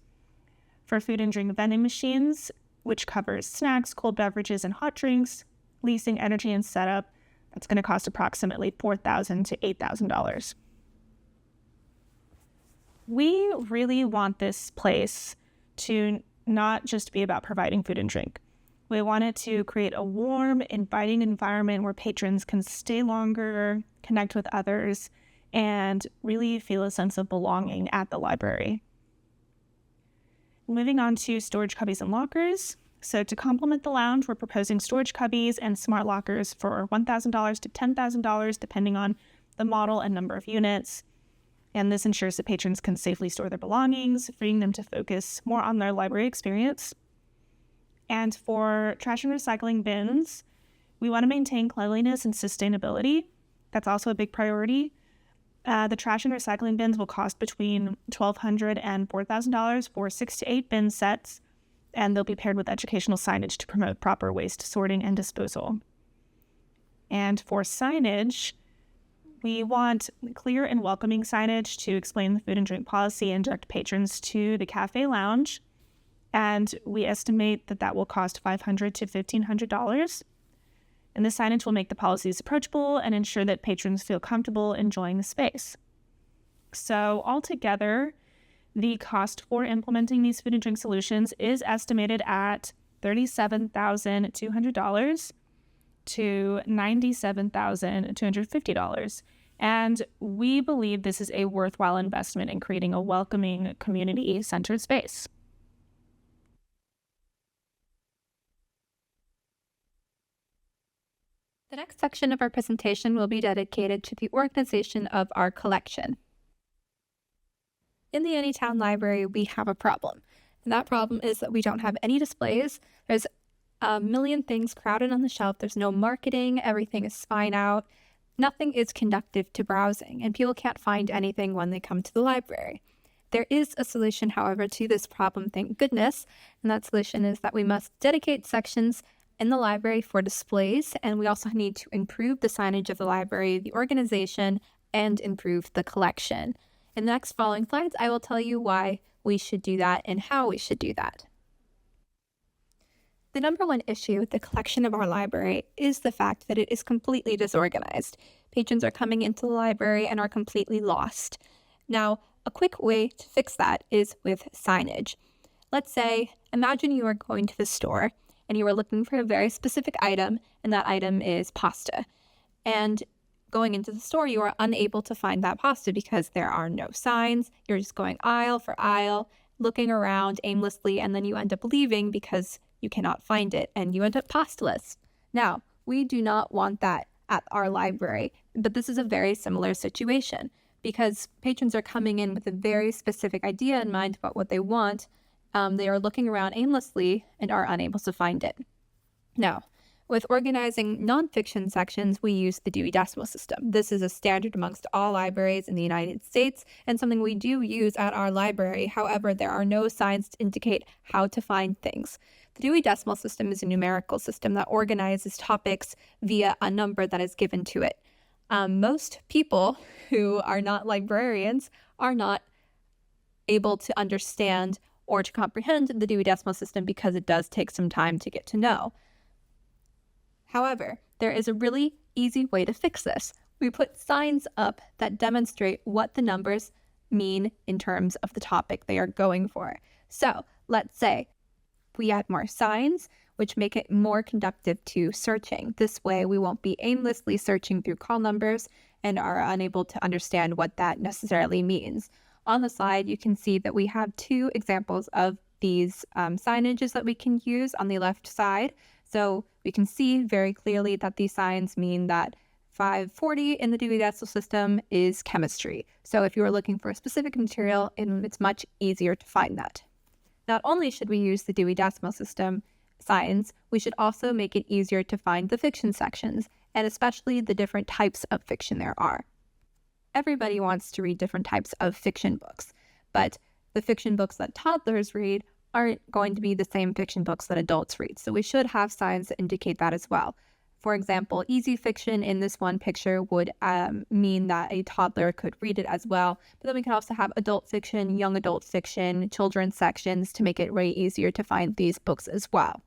For food and drink vending machines, which covers snacks, cold beverages, and hot drinks, leasing, energy, and setup, that's going to cost approximately $4,000 to $8,000. We really want this place to not just be about providing food and drink. We want it to create a warm, inviting environment where patrons can stay longer, connect with others, and really feel a sense of belonging at the library. Moving on to storage cubbies and lockers. So to complement the lounge, we're proposing storage cubbies and smart lockers for $1,000 to $10,000, depending on the model and number of units. And this ensures that patrons can safely store their belongings, freeing them to focus more on their library experience. And for trash and recycling bins, we want to maintain cleanliness and sustainability. That's also a big priority. The trash and recycling bins will cost between $1,200 and $4,000 for 6 to 8 bin sets, and they'll be paired with educational signage to promote proper waste sorting and disposal. And for signage, we want clear and welcoming signage to explain the food and drink policy and direct patrons to the cafe lounge. And we estimate that will cost $500 to $1,500. And the signage will make the policies approachable and ensure that patrons feel comfortable enjoying the space. So altogether, the cost for implementing these food and drink solutions is estimated at $37,200 to $97,250. And we believe this is a worthwhile investment in creating a welcoming, community-centered space. The next section of our presentation will be dedicated to the organization of our collection. In the Anytown Library, we have a problem. And that problem is that we don't have any displays. There's a million things crowded on the shelf. There's no marketing. Everything is spine out. Nothing is conducive to browsing, and people can't find anything when they come to the library. There is a solution, however, to this problem, thank goodness, and that solution is that we must dedicate sections in the library for displays, and we also need to improve the signage of the library, the organization, and improve the collection. In the next following slides, I will tell you why we should do that and how we should do that. The number one issue with the collection of our library is the fact that it is completely disorganized. Patrons are coming into the library and are completely lost. Now, a quick way to fix that is with signage. Let's say, imagine you are going to the store and you are looking for a very specific item, and that item is pasta. And going into the store, you are unable to find that pasta because there are no signs. You're just going aisle for aisle, looking around aimlessly, and then you end up leaving because you cannot find it, and you end up pastaless. Now, we do not want that at our library, but this is a very similar situation because patrons are coming in with a very specific idea in mind about what they want. They are looking around aimlessly and are unable to find it. Now, with organizing nonfiction sections, we use the Dewey Decimal System. This is a standard amongst all libraries in the United States and something we do use at our library. However, there are no signs to indicate how to find things. The Dewey Decimal System is a numerical system that organizes topics via a number that is given to it. Most people who are not librarians are not able to understand or to comprehend the Dewey Decimal System because it does take some time to get to know. However, there is a really easy way to fix this. We put signs up that demonstrate what the numbers mean in terms of the topic they are going for. So let's say we add more signs, which make it more conducive to searching. This way, we won't be aimlessly searching through call numbers and are unable to understand what that necessarily means. On the slide, you can see that we have two examples of these signages that we can use on the left side. So we can see very clearly that these signs mean that $5.40 in the Dewey Decimal System is chemistry. So if you are looking for a specific material, it's much easier to find that. Not only should we use the Dewey Decimal System science, we should also make it easier to find the fiction sections, and especially the different types of fiction there are. Everybody wants to read different types of fiction books, but the fiction books that toddlers read aren't going to be the same fiction books that adults read. So we should have signs that indicate that as well. For example, easy fiction in this one picture would mean that a toddler could read it as well. But then we can also have adult fiction, young adult fiction, children's sections to make it way easier to find these books as well.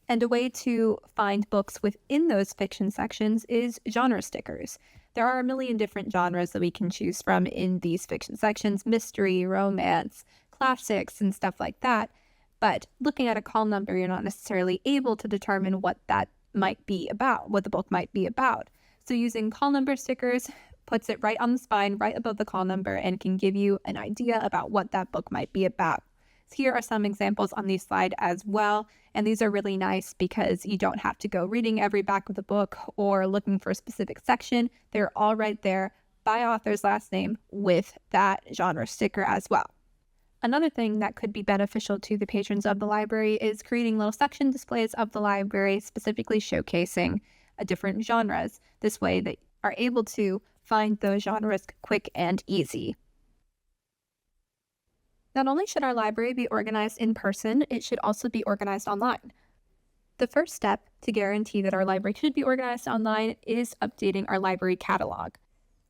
And a way to find books within those fiction sections is genre stickers. There are a million different genres that we can choose from in these fiction sections: mystery, romance, classics, and stuff like that. But looking at a call number, you're not necessarily able to determine what that might be about, what the book might be about. So using call number stickers puts it right on the spine, right above the call number, and can give you an idea about what that book might be about. So here are some examples on this slide as well, and these are really nice because you don't have to go reading every back of the book or looking for a specific section. They're all right there by author's last name with that genre sticker as well. Another thing that could be beneficial to the patrons of the library is creating little section displays of the library, specifically showcasing different genres. This way they are able to find those genres quick and easy. Not only should our library be organized in person, it should also be organized online. The first step to guarantee that our library should be organized online is updating our library catalog.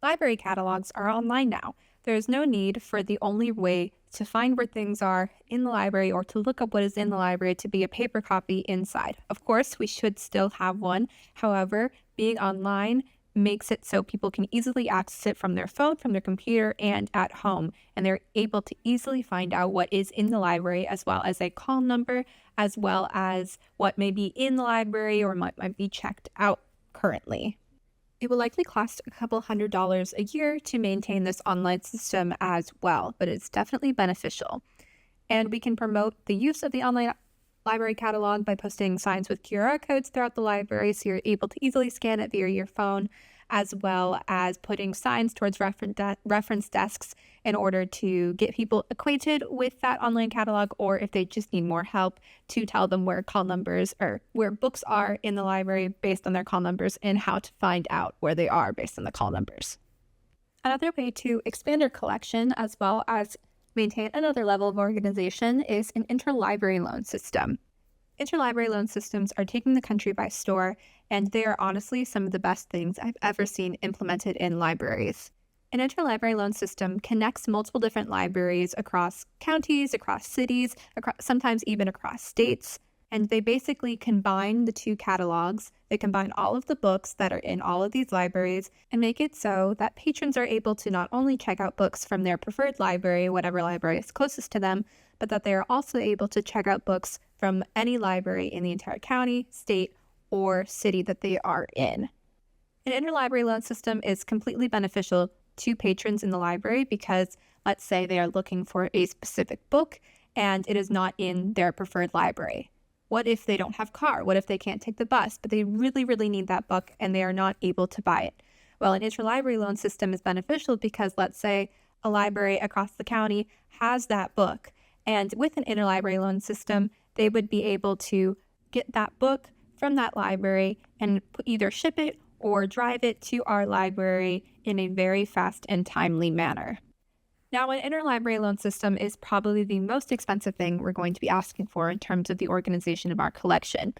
Library catalogs are online now. There is no need for the only way to find where things are in the library or to look up what is in the library to be a paper copy inside. Of course, we should still have one. However, being online makes it so people can easily access it from their phone, from their computer, and at home. And they're able to easily find out what is in the library, as well as a call number, as well as what may be in the library or might be checked out currently. It will likely cost a couple $100s a year to maintain this online system as well, but it's definitely beneficial. And we can promote the use of the online library catalog by posting signs with QR codes throughout the library so you're able to easily scan it via your phone, as well as putting signs towards reference desks in order to get people acquainted with that online catalog, or if they just need more help, to tell them where call numbers or where books are in the library based on their call numbers and how to find out where they are based on the call numbers. Another way to expand our collection as well as maintain another level of organization is an interlibrary loan system. Interlibrary loan systems are taking the country by storm, and they are honestly some of the best things I've ever seen implemented in libraries. An interlibrary loan system connects multiple different libraries across counties, across cities, sometimes even across states, and they basically combine the two catalogs. They combine all of the books that are in all of these libraries and make it so that patrons are able to not only check out books from their preferred library, whatever library is closest to them, but that they are also able to check out books from any library in the entire county, state, or city that they are in. An interlibrary loan system is completely beneficial to patrons in the library because, let's say they are looking for a specific book and it is not in their preferred library. What if they don't have a car? What if they can't take the bus, but they really, really need that book and they are not able to buy it? Well, an interlibrary loan system is beneficial because, let's say, a library across the county has that book, and with an interlibrary loan system, they would be able to get that book from that library and either ship it or drive it to our library in a very fast and timely manner. Now, an interlibrary loan system is probably the most expensive thing we're going to be asking for in terms of the organization of our collection.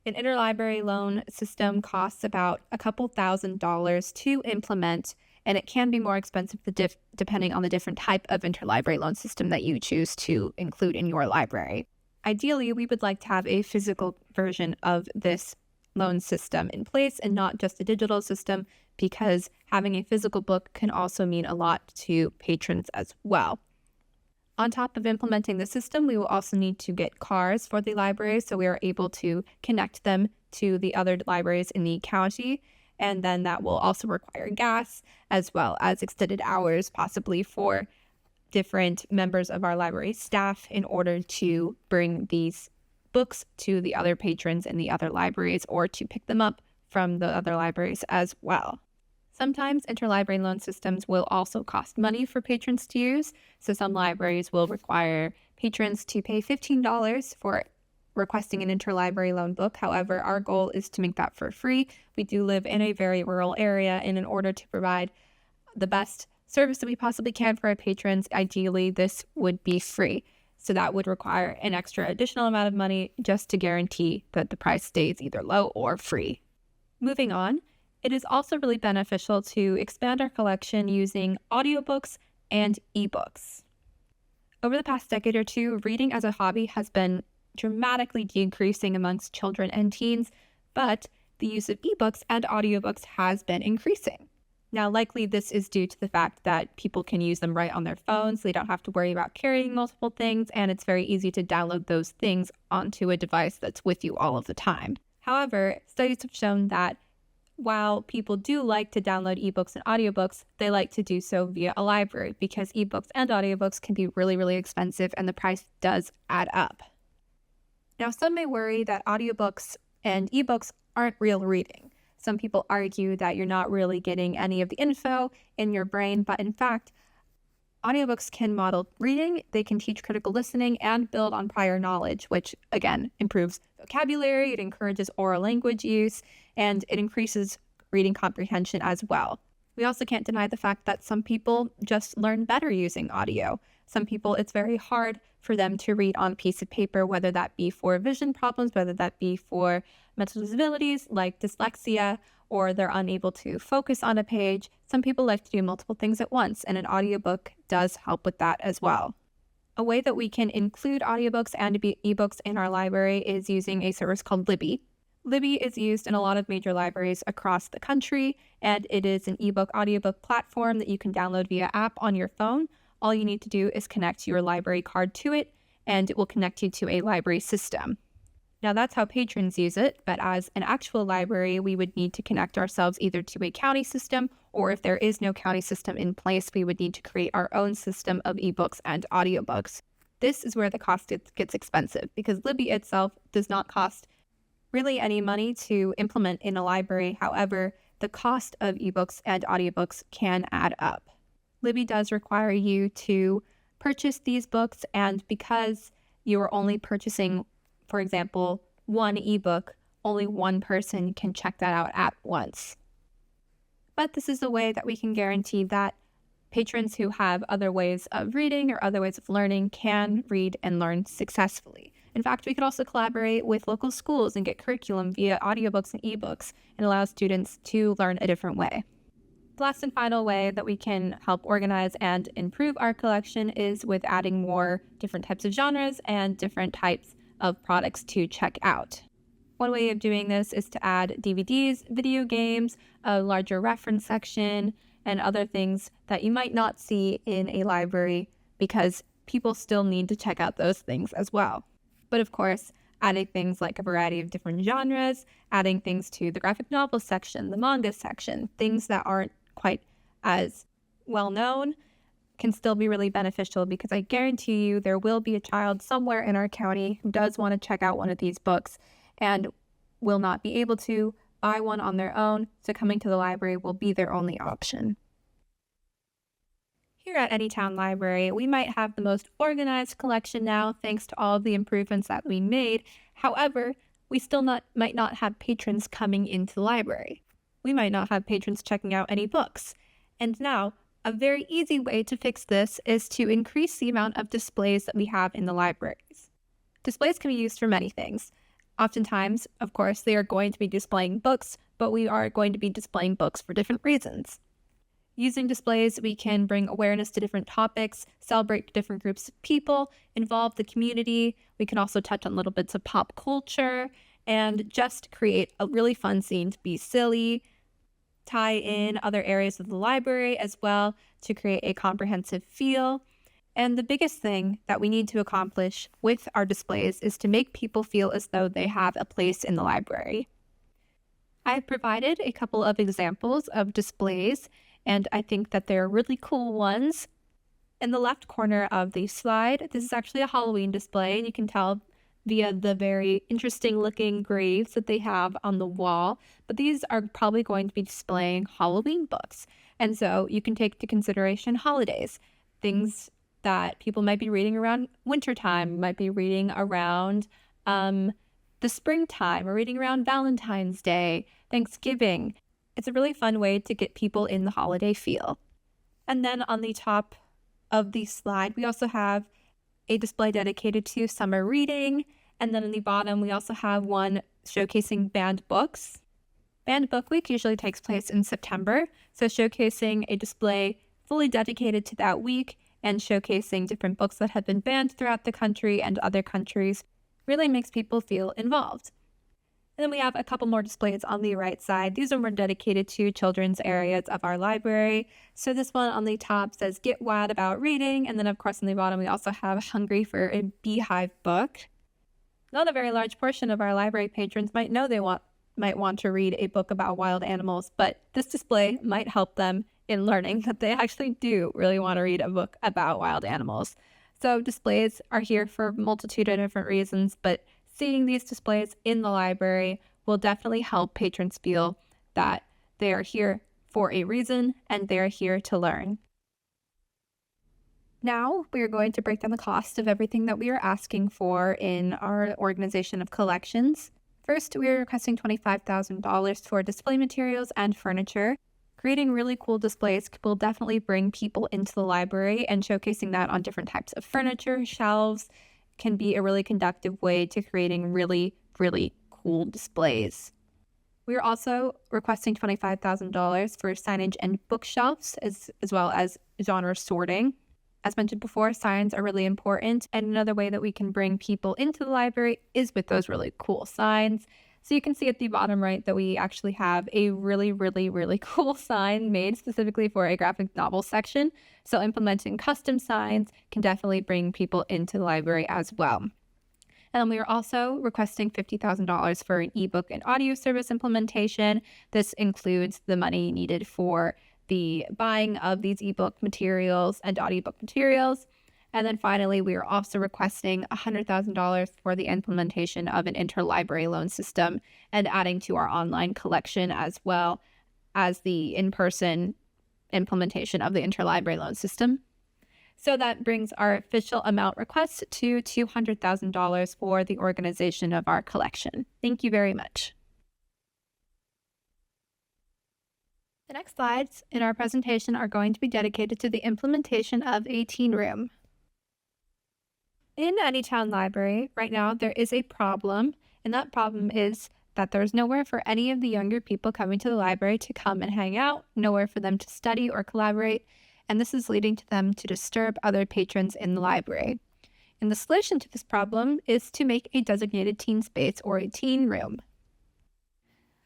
An interlibrary loan system costs about a couple $1,000s to implement, and it can be more expensive depending on the different type of interlibrary loan system that you choose to include in your library. Ideally, we would like to have a physical version of this loan system in place and not just a digital system, because having a physical book can also mean a lot to patrons as well. On top of implementing the system, we will also need to get cars for the library so we are able to connect them to the other libraries in the county, and then that will also require gas as well as extended hours possibly for different members of our library staff in order to bring these books to the other patrons in the other libraries or to pick them up from the other libraries as well. Sometimes interlibrary loan systems will also cost money for patrons to use, so some libraries will require patrons to pay $15 for requesting an interlibrary loan book. However, our goal is to make that for free. We do live in a very rural area, and in order to provide the best service that we possibly can for our patrons, ideally this would be free. So that would require an extra additional amount of money just to guarantee that the price stays either low or free. Moving on, it is also really beneficial to expand our collection using audiobooks and ebooks. Over the past decade or two, reading as a hobby has been dramatically decreasing amongst children and teens, but the use of ebooks and audiobooks has been increasing. Now, likely this is due to the fact that people can use them right on their phones. They don't have to worry about carrying multiple things, and it's very easy to download those things onto a device that's with you all of the time. However, studies have shown that while people do like to download ebooks and audiobooks, they like to do so via a library because ebooks and audiobooks can be really, really expensive and the price does add up. Now, some may worry that audiobooks and ebooks aren't real reading. Some people argue that you're not really getting any of the info in your brain, but in fact, audiobooks can model reading, they can teach critical listening, and build on prior knowledge, which again improves vocabulary, it encourages oral language use, and it increases reading comprehension as well. We also can't deny the fact that some people just learn better using audio. Some people, it's very hard for them to read on a piece of paper, whether that be for vision problems, whether that be for mental disabilities like dyslexia, or they're unable to focus on a page. Some people like to do multiple things at once, and an audiobook does help with that as well. A way that we can include audiobooks and ebooks in our library is using a service called Libby. Libby is used in a lot of major libraries across the country, and it is an ebook audiobook platform that you can download via app on your phone. All you need to do is connect your library card to it, and it will connect you to a library system. Now, that's how patrons use it, but as an actual library, we would need to connect ourselves either to a county system, or if there is no county system in place, we would need to create our own system of ebooks and audiobooks. This is where the cost gets expensive, because Libby itself does not cost really any money to implement in a library. However, the cost of ebooks and audiobooks can add up. Libby does require you to purchase these books, and because you are only purchasing, for example, one ebook, only one person can check that out at once. But this is a way that we can guarantee that patrons who have other ways of reading or other ways of learning can read and learn successfully. In fact, we could also collaborate with local schools and get curriculum via audiobooks and ebooks and allow students to learn a different way. The last and final way that we can help organize and improve our collection is with adding more different types of genres and different types of products to check out. One way of doing this is to add DVDs, video games, a larger reference section, and other things that you might not see in a library because people still need to check out those things as well. But of course, adding things like a variety of different genres, adding things to the graphic novel section, the manga section, things that aren't quite as well known can still be really beneficial, because I guarantee you there will be a child somewhere in our county who does want to check out one of these books and will not be able to buy one on their own, so coming to the library will be their only option. Here at Anytown Library, we might have the most organized collection now thanks to all of the improvements that we made. However, we still might not have patrons coming into the library. We might not have patrons checking out any books. And now, a very easy way to fix this is to increase the amount of displays that we have in the libraries. Displays can be used for many things. Oftentimes, of course, they are going to be displaying books, but we are going to be displaying books for different reasons. Using displays, we can bring awareness to different topics, celebrate different groups of people, involve the community. We can also touch on little bits of pop culture and just create a really fun scene to be silly, tie in other areas of the library as well to create a comprehensive feel. And the biggest thing that we need to accomplish with our displays is to make people feel as though they have a place in the library. I've provided a couple of examples of displays, and I think that they're really cool ones. In the left corner of the slide, this is actually a Halloween display, and you can tell via the very interesting looking graves that they have on the wall, but these are probably going to be displaying Halloween books. And so you can take into consideration holidays, things that people might be reading around wintertime, might be reading around the springtime, or reading around Valentine's Day, Thanksgiving. It's a really fun way to get people in the holiday feel. And then on the top of the slide, we also have a display dedicated to summer reading. And then on the bottom, we also have one showcasing banned books. Banned Book Week usually takes place in September, so showcasing a display fully dedicated to that week and showcasing different books that have been banned throughout the country and other countries really makes people feel involved. And then we have a couple more displays on the right side. These are more dedicated to children's areas of our library. So this one on the top says Get Wild About Reading. And then of course on the bottom we also have Hungry for a Beehive Book. Not a very large portion of our library patrons might know they might want to read a book about wild animals, but this display might help them in learning that they actually do really want to read a book about wild animals. So displays are here for a multitude of different reasons, but seeing these displays in the library will definitely help patrons feel that they are here for a reason and they're here to learn. Now we are going to break down the cost of everything that we are asking for in our organization of collections. First, we are requesting $25,000 for display materials and furniture. Creating really cool displays will definitely bring people into the library, and showcasing that on different types of furniture, shelves, can be a really conducive way to creating really, really cool displays. We are also requesting $25,000 for signage and bookshelves, as well as genre sorting. As mentioned before, signs are really important, and another way that we can bring people into the library is with those really cool signs. So you can see at the bottom right that we actually have a really, really, really cool sign made specifically for a graphic novel section. So implementing custom signs can definitely bring people into the library as well. And we are also requesting $50,000 for an ebook and audio service implementation. This includes the money needed for the buying of these ebook materials and audiobook materials. And then finally, we are also requesting $100,000 for the implementation of an interlibrary loan system and adding to our online collection, as well as the in-person implementation of the interlibrary loan system. So that brings our official amount request to $200,000 for the organization of our collection. Thank you very much. The next slides in our presentation are going to be dedicated to the implementation of a teen room. In Anytown Library, right now, there is a problem, and that problem is that there's nowhere for any of the younger people coming to the library to come and hang out, nowhere for them to study or collaborate, and this is leading to them to disturb other patrons in the library. And the solution to this problem is to make a designated teen space or a teen room.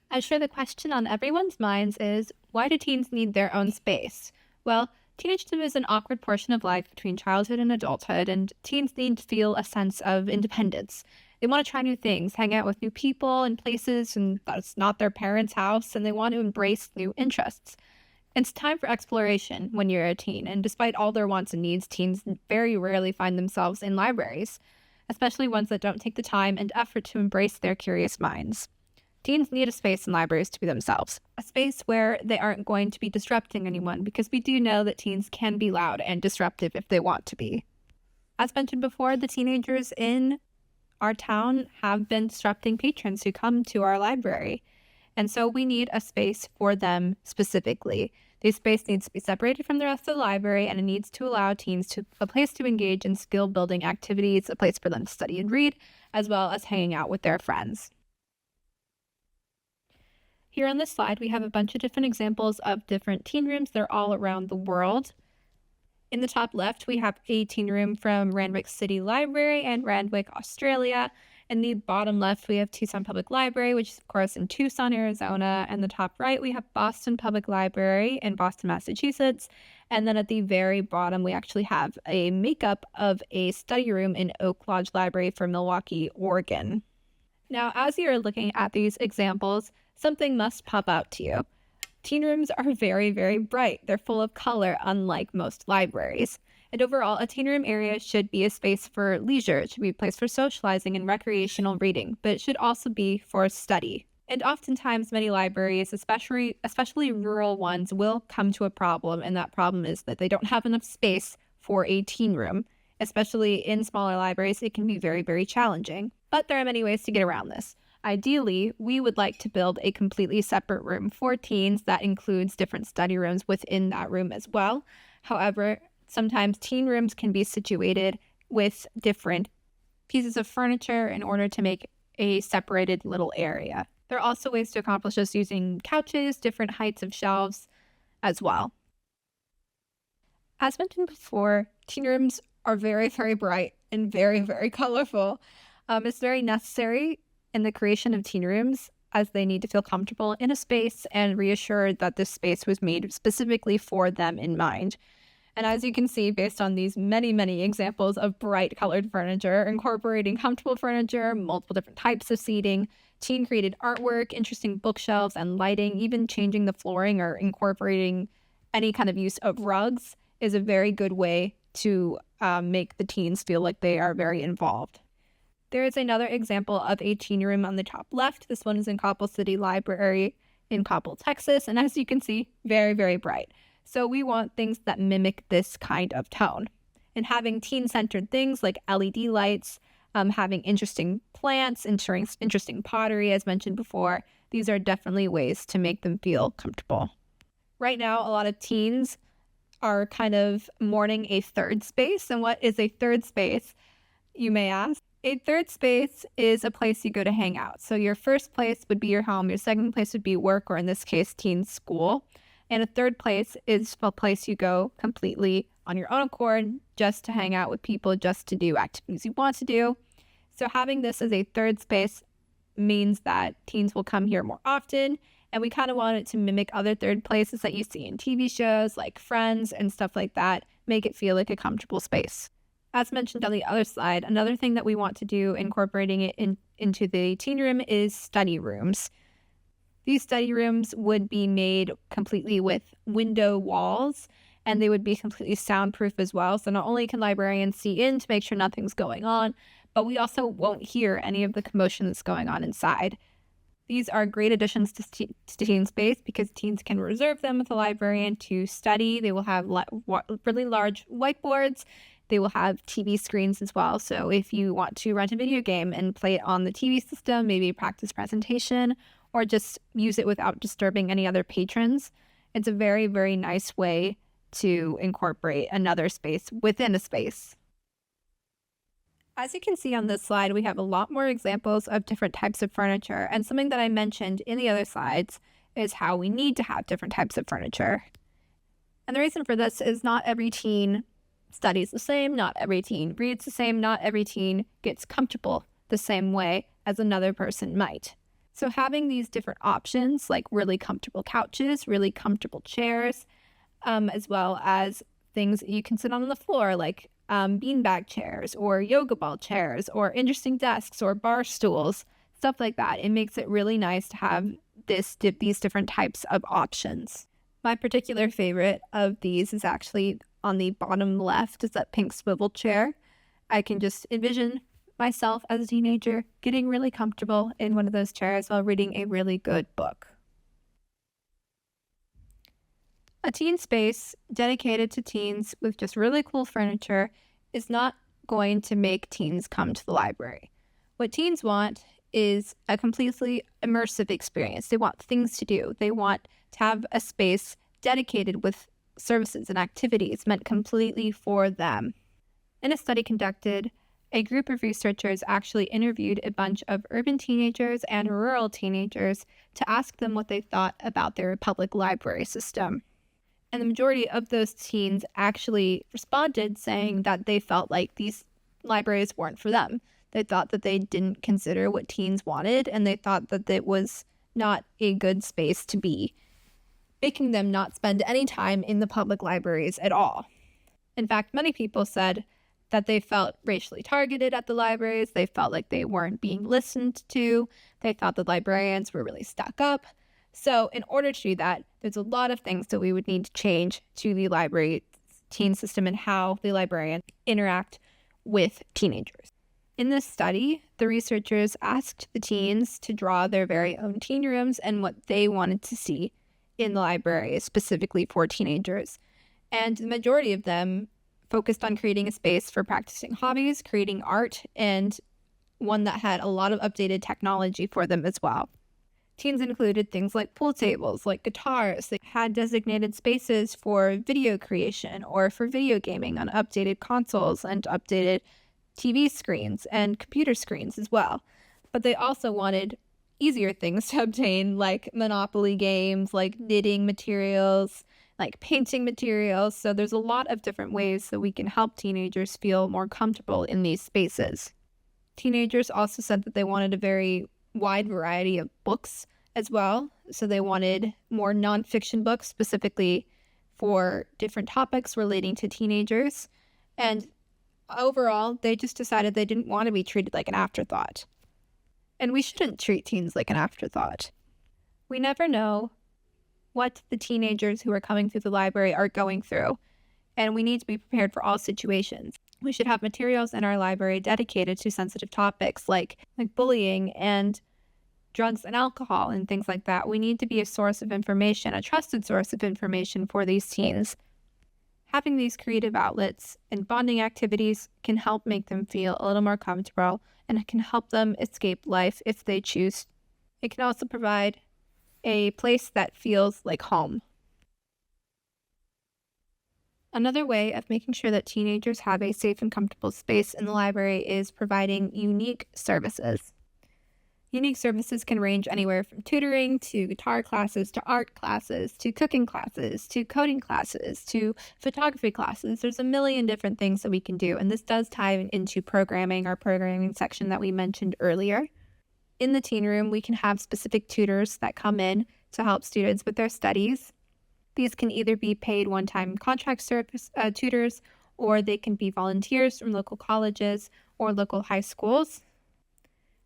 I'm sure the question on everyone's minds is, why do teens need their own space? Well, teenagerdom is an awkward portion of life between childhood and adulthood, and teens need to feel a sense of independence. They want to try new things, hang out with new people and places, and that's not their parents' house, and they want to embrace new interests. It's time for exploration when you're a teen, and despite all their wants and needs, teens very rarely find themselves in libraries, especially ones that don't take the time and effort to embrace their curious minds. Teens need a space in libraries to be themselves, a space where they aren't going to be disrupting anyone, because we do know that teens can be loud and disruptive if they want to be. As mentioned before, the teenagers in our town have been disrupting patrons who come to our library, and so we need a space for them specifically. This space needs to be separated from the rest of the library, and it needs to allow teens a place to engage in skill-building activities, a place for them to study and read, as well as hanging out with their friends. Here on this slide, we have a bunch of different examples of different teen rooms. They're all around the world. In the top left, we have a teen room from Randwick City Library and Randwick, Australia. In the bottom left, we have Tucson Public Library, which is, of course, in Tucson, Arizona. And the top right, we have Boston Public Library in Boston, Massachusetts. And then at the very bottom, we actually have a makeup of a study room in Oak Lodge Library for Milwaukee, Oregon. Now, as you're looking at these examples, something must pop out to you. Teen rooms are very, very bright. They're full of color, unlike most libraries. And overall, a teen room area should be a space for leisure. It should be a place for socializing and recreational reading, but it should also be for study. And oftentimes, many libraries, especially rural ones, will come to a problem, and that problem is that they don't have enough space for a teen room. Especially in smaller libraries, it can be very, very challenging. But there are many ways to get around this. Ideally, we would like to build a completely separate room for teens that includes different study rooms within that room as well. However, sometimes teen rooms can be situated with different pieces of furniture in order to make a separated little area. There are also ways to accomplish this using couches, different heights of shelves as well. As mentioned before, teen rooms are very, very bright and very, very colorful. It's very necessary in the creation of teen rooms, as they need to feel comfortable in a space and reassured that this space was made specifically for them in mind. And as you can see, based on these many, many examples of bright colored furniture, incorporating comfortable furniture, multiple different types of seating, teen-created artwork, interesting bookshelves and lighting, even changing the flooring or incorporating any kind of use of rugs is a very good way to make the teens feel like they are very involved. There is another example of a teen room on the top left. This one is in Coppell City Library in Coppell, Texas. And as you can see, very, very bright. So we want things that mimic this kind of tone. And having teen-centered things like LED lights, having interesting plants, interesting pottery, as mentioned before, these are definitely ways to make them feel comfortable. Right now, a lot of teens are kind of mourning a third space. And what is a third space, you may ask? A third space is a place you go to hang out. So your first place would be your home, your second place would be work, or in this case, teen school. And a third place is a place you go completely on your own accord, just to hang out with people, just to do activities you want to do. So having this as a third space means that teens will come here more often. And we kind of want it to mimic other third places that you see in TV shows like Friends and stuff like that, make it feel like a comfortable space. As mentioned on the other slide, another thing that we want to do incorporating it into the teen room is study rooms. These study rooms would be made completely with window walls, and they would be completely soundproof as well. So not only can librarians see in to make sure nothing's going on, but we also won't hear any of the commotion that's going on inside. These are great additions to teen space because teens can reserve them with a librarian to study. They will have really large whiteboards. They will have TV screens as well. So if you want to rent a video game and play it on the TV system, maybe practice presentation, or just use it without disturbing any other patrons, it's a very, very nice way to incorporate another space within a space. As you can see on this slide, we have a lot more examples of different types of furniture. And something that I mentioned in the other slides is how we need to have different types of furniture. And the reason for this is not every teen studies the same, not every teen reads the same, not every teen gets comfortable the same way as another person might. So having these different options, like really comfortable couches, really comfortable chairs, as well as things that you can sit on the floor, like beanbag chairs or yoga ball chairs or interesting desks or bar stools, stuff like that. It makes it really nice to have these different types of options. My particular favorite of these is actually on the bottom left, is that pink swivel chair. I can just envision myself as a teenager getting really comfortable in one of those chairs while reading a really good book. A teen space dedicated to teens with just really cool furniture is not going to make teens come to the library. What teens want is a completely immersive experience. They want things to do. They want to have a space dedicated with services and activities meant completely for them. In a study conducted, a group of researchers actually interviewed a bunch of urban teenagers and rural teenagers to ask them what they thought about their public library system. And the majority of those teens actually responded saying that they felt like these libraries weren't for them. They thought that they didn't consider what teens wanted, and they thought that it was not a good space to be, making them not spend any time in the public libraries at all. In fact, many people said that they felt racially targeted at the libraries. They felt like they weren't being listened to. They thought the librarians were really stuck up. So in order to do that, there's a lot of things that we would need to change to the library teen system and how the librarians interact with teenagers. In this study, the researchers asked the teens to draw their very own teen rooms and what they wanted to see in the library, specifically for teenagers. And the majority of them focused on creating a space for practicing hobbies, creating art, and one that had a lot of updated technology for them as well. Teens included things like pool tables, like guitars. They had designated spaces for video creation or for video gaming on updated consoles and updated TV screens and computer screens as well. But they also wanted easier things to obtain, like Monopoly games, like knitting materials, like painting materials. So there's a lot of different ways that we can help teenagers feel more comfortable in these spaces. Teenagers also said that they wanted a very wide variety of books as well. So they wanted more nonfiction books specifically for different topics relating to teenagers. And overall, they just decided they didn't want to be treated like an afterthought. And we shouldn't treat teens like an afterthought. We never know what the teenagers who are coming through the library are going through, and we need to be prepared for all situations. We should have materials in our library dedicated to sensitive topics like bullying and drugs and alcohol and things like that. We need to be a source of information, a trusted source of information for these teens. Having these creative outlets and bonding activities can help make them feel a little more comfortable, and it can help them escape life if they choose. It can also provide a place that feels like home. Another way of making sure that teenagers have a safe and comfortable space in the library is providing unique services. Unique services can range anywhere from tutoring to guitar classes to art classes to cooking classes to coding classes to photography classes. There's a million different things that we can do, and this does tie into programming, our programming section that we mentioned earlier. In the teen room, we can have specific tutors that come in to help students with their studies. These can either be paid one-time contract service tutors, or they can be volunteers from local colleges or local high schools.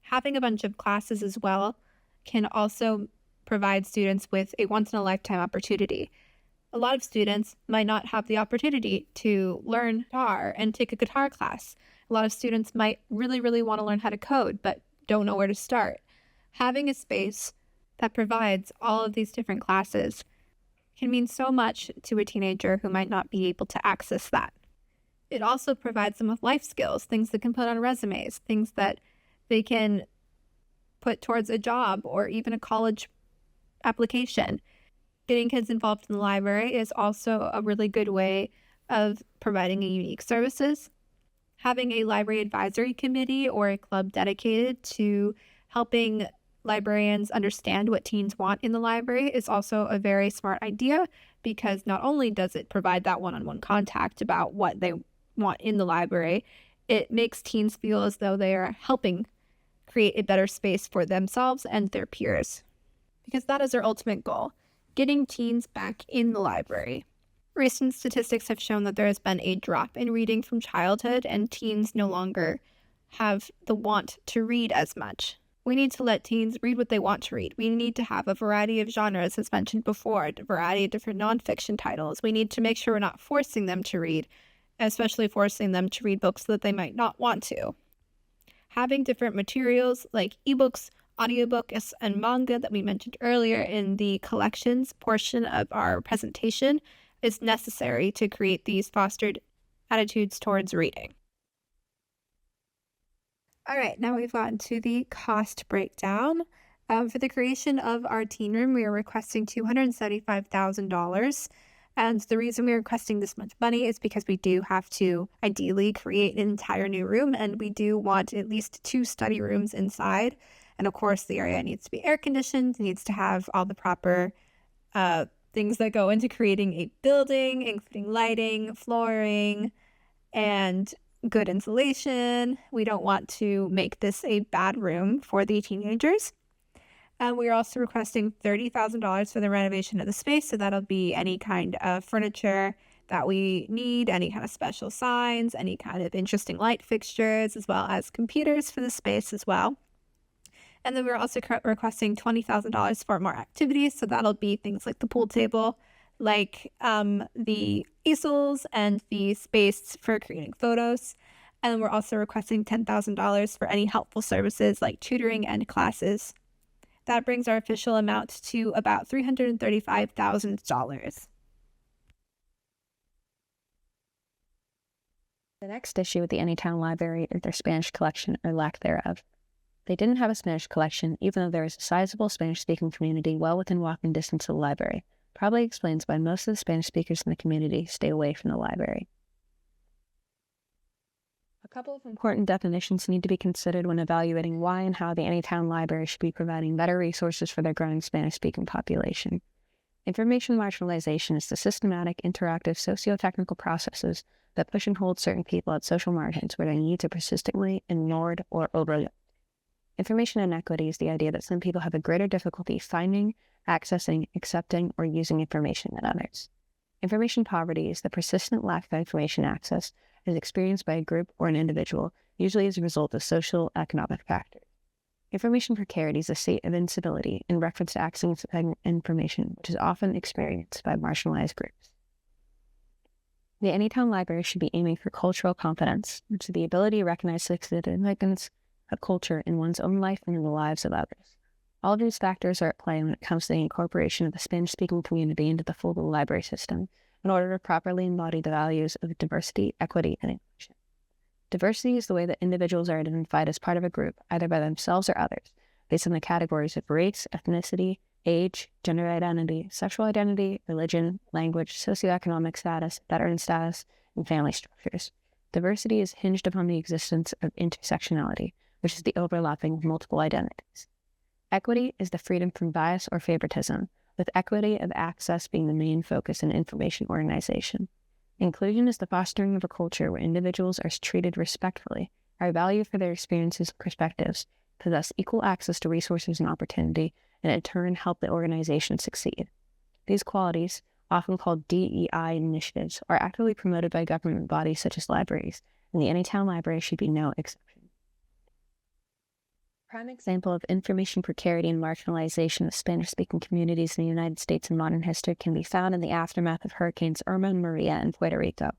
Having a bunch of classes as well can also provide students with a once-in-a-lifetime opportunity. A lot of students might not have the opportunity to learn guitar and take a guitar class. A lot of students might really want to learn how to code, but don't know where to start. Having a space that provides all of these different classes can mean so much to a teenager who might not be able to access that. It also provides them with life skills, things that can put on resumes, things that they can put towards a job or even a college application. Getting kids involved in the library is also a really good way of providing a unique services. Having a library advisory committee or a club dedicated to helping librarians understand what teens want in the library is also a very smart idea, because not only does it provide that one-on-one contact about what they want in the library, it makes teens feel as though they are helping create a better space for themselves and their peers, because that is their ultimate goal, getting teens back in the library. Recent statistics have shown that there has been a drop in reading from childhood, and teens no longer have the want to read as much. We need to let teens read what they want to read. We need to have a variety of genres, as mentioned before, a variety of different nonfiction titles. We need to make sure we're not forcing them to read, especially forcing them to read books that they might not want to. Having different materials like ebooks, audiobooks, and manga that we mentioned earlier in the collections portion of our presentation is necessary to create these fostered attitudes towards reading. All right, now we've gotten to the cost breakdown. For the creation of our teen room, we are requesting $275,000. And the reason we're requesting this much money is because we do have to ideally create an entire new room, and we do want at least 2 study rooms inside. And of course, the area needs to be air conditioned, needs to have all the proper things that go into creating a building, including lighting, flooring, and good insulation. We don't want to make this a bad room for the teenagers. And we're also requesting $30,000 for the renovation of the space. So that'll be any kind of furniture that we need, any kind of special signs, any kind of interesting light fixtures, as well as computers for the space as well. And then we're also requesting $20,000 for more activities. So that'll be things like the pool table, like the easels and the space for creating photos. And we're also requesting $10,000 for any helpful services like tutoring and classes. That brings our official amount to about $335,000. The next issue with the Anytown Library is their Spanish collection or lack thereof. They didn't have a Spanish collection, even though there is a sizable Spanish-speaking community well within walking distance of the library. Probably explains why most of the Spanish speakers in the community stay away from the library. A couple of important definitions need to be considered when evaluating why and how the Anytown Library should be providing better resources for their growing Spanish-speaking population. Information marginalization is the systematic, interactive, socio-technical processes that push and hold certain people at social margins where their needs are persistently ignored or overlooked. Information inequity is the idea that some people have a greater difficulty finding, accessing, accepting, or using information than others. Information poverty is the persistent lack of information access as experienced by a group or an individual, usually as a result of social economic factors. Information precarity is a state of instability in reference to accessing information, which is often experienced by marginalized groups. The Anytown Library should be aiming for cultural competence, which is the ability to recognize the significance of culture in one's own life and in the lives of others. All of these factors are at play when it comes to the incorporation of the Spanish-speaking community into the full library system in order to properly embody the values of diversity, equity, and inclusion. Diversity is the way that individuals are identified as part of a group, either by themselves or others, based on the categories of race, ethnicity, age, gender identity, sexual identity, religion, language, socioeconomic status, veteran status, and family structures. Diversity is hinged upon the existence of intersectionality, which is the overlapping of multiple identities. Equity is the freedom from bias or favoritism, with equity of access being the main focus in information organization. Inclusion is the fostering of a culture where individuals are treated respectfully, are valued for their experiences and perspectives, possess equal access to resources and opportunity, and in turn help the organization succeed. These qualities, often called DEI initiatives, are actively promoted by government bodies such as libraries, and the Anytown Library should be no exception. A prime example of information precarity and marginalization of Spanish-speaking communities in the United States in modern history can be found in the aftermath of Hurricanes Irma and Maria in Puerto Rico.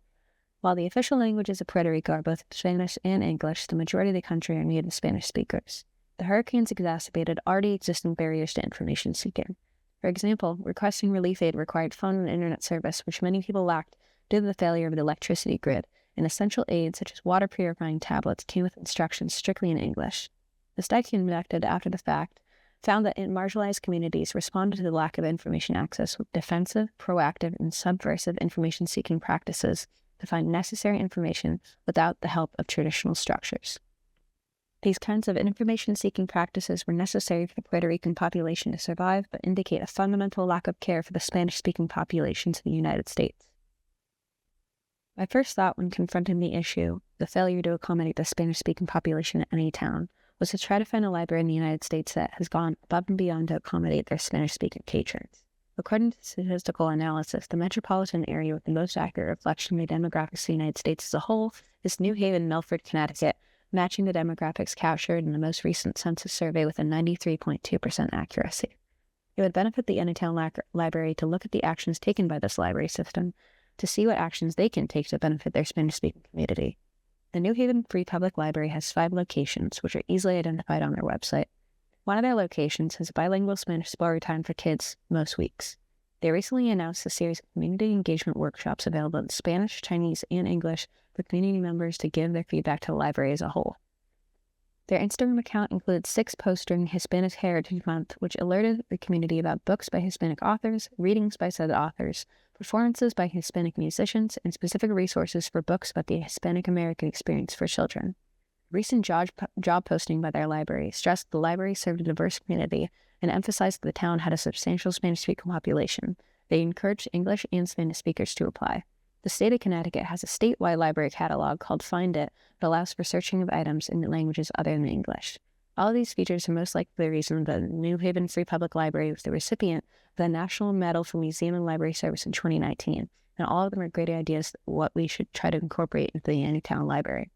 While the official languages of Puerto Rico are both Spanish and English, the majority of the country are native Spanish speakers. The hurricanes exacerbated already existing barriers to information seeking. For example, requesting relief aid required phone and internet service, which many people lacked due to the failure of the electricity grid, and essential aids such as water purifying tablets came with instructions strictly in English. The study conducted after the fact found that marginalized communities responded to the lack of information access with defensive, proactive, and subversive information-seeking practices to find necessary information without the help of traditional structures. These kinds of information-seeking practices were necessary for the Puerto Rican population to survive, but indicate a fundamental lack of care for the Spanish-speaking populations in the United States. My first thought when confronting the issue, the failure to accommodate the Spanish-speaking population at Anytown, was to try to find a library in the United States that has gone above and beyond to accommodate their Spanish-speaking patrons. According to statistical analysis, the metropolitan area with the most accurate reflection of the demographics of the United States as a whole is New Haven, Milford, Connecticut, matching the demographics captured in the most recent census survey with a 93.2% accuracy. It would benefit the Anytown Library to look at the actions taken by this library system to see what actions they can take to benefit their Spanish-speaking community. The New Haven Free Public Library has 5 locations, which are easily identified on their website. One of their locations has bilingual Spanish story time for kids most weeks. They recently announced a series of community engagement workshops available in Spanish, Chinese, and English for community members to give their feedback to the library as a whole. Their Instagram account includes 6 posts during Hispanic Heritage Month, which alerted the community about books by Hispanic authors, readings by said authors, performances by Hispanic musicians, and specific resources for books about the Hispanic American experience for children. Recent job posting by their library stressed the library served a diverse community and emphasized that the town had a substantial Spanish-speaking population. They encouraged English and Spanish speakers to apply. The state of Connecticut has a statewide library catalog called Find It that allows for searching of items in languages other than English. All of these features are most likely the reason the New Haven Free Public Library was the recipient of the National Medal for Museum and Library Service in 2019, and all of them are great ideas what we should try to incorporate into the Anytown Library.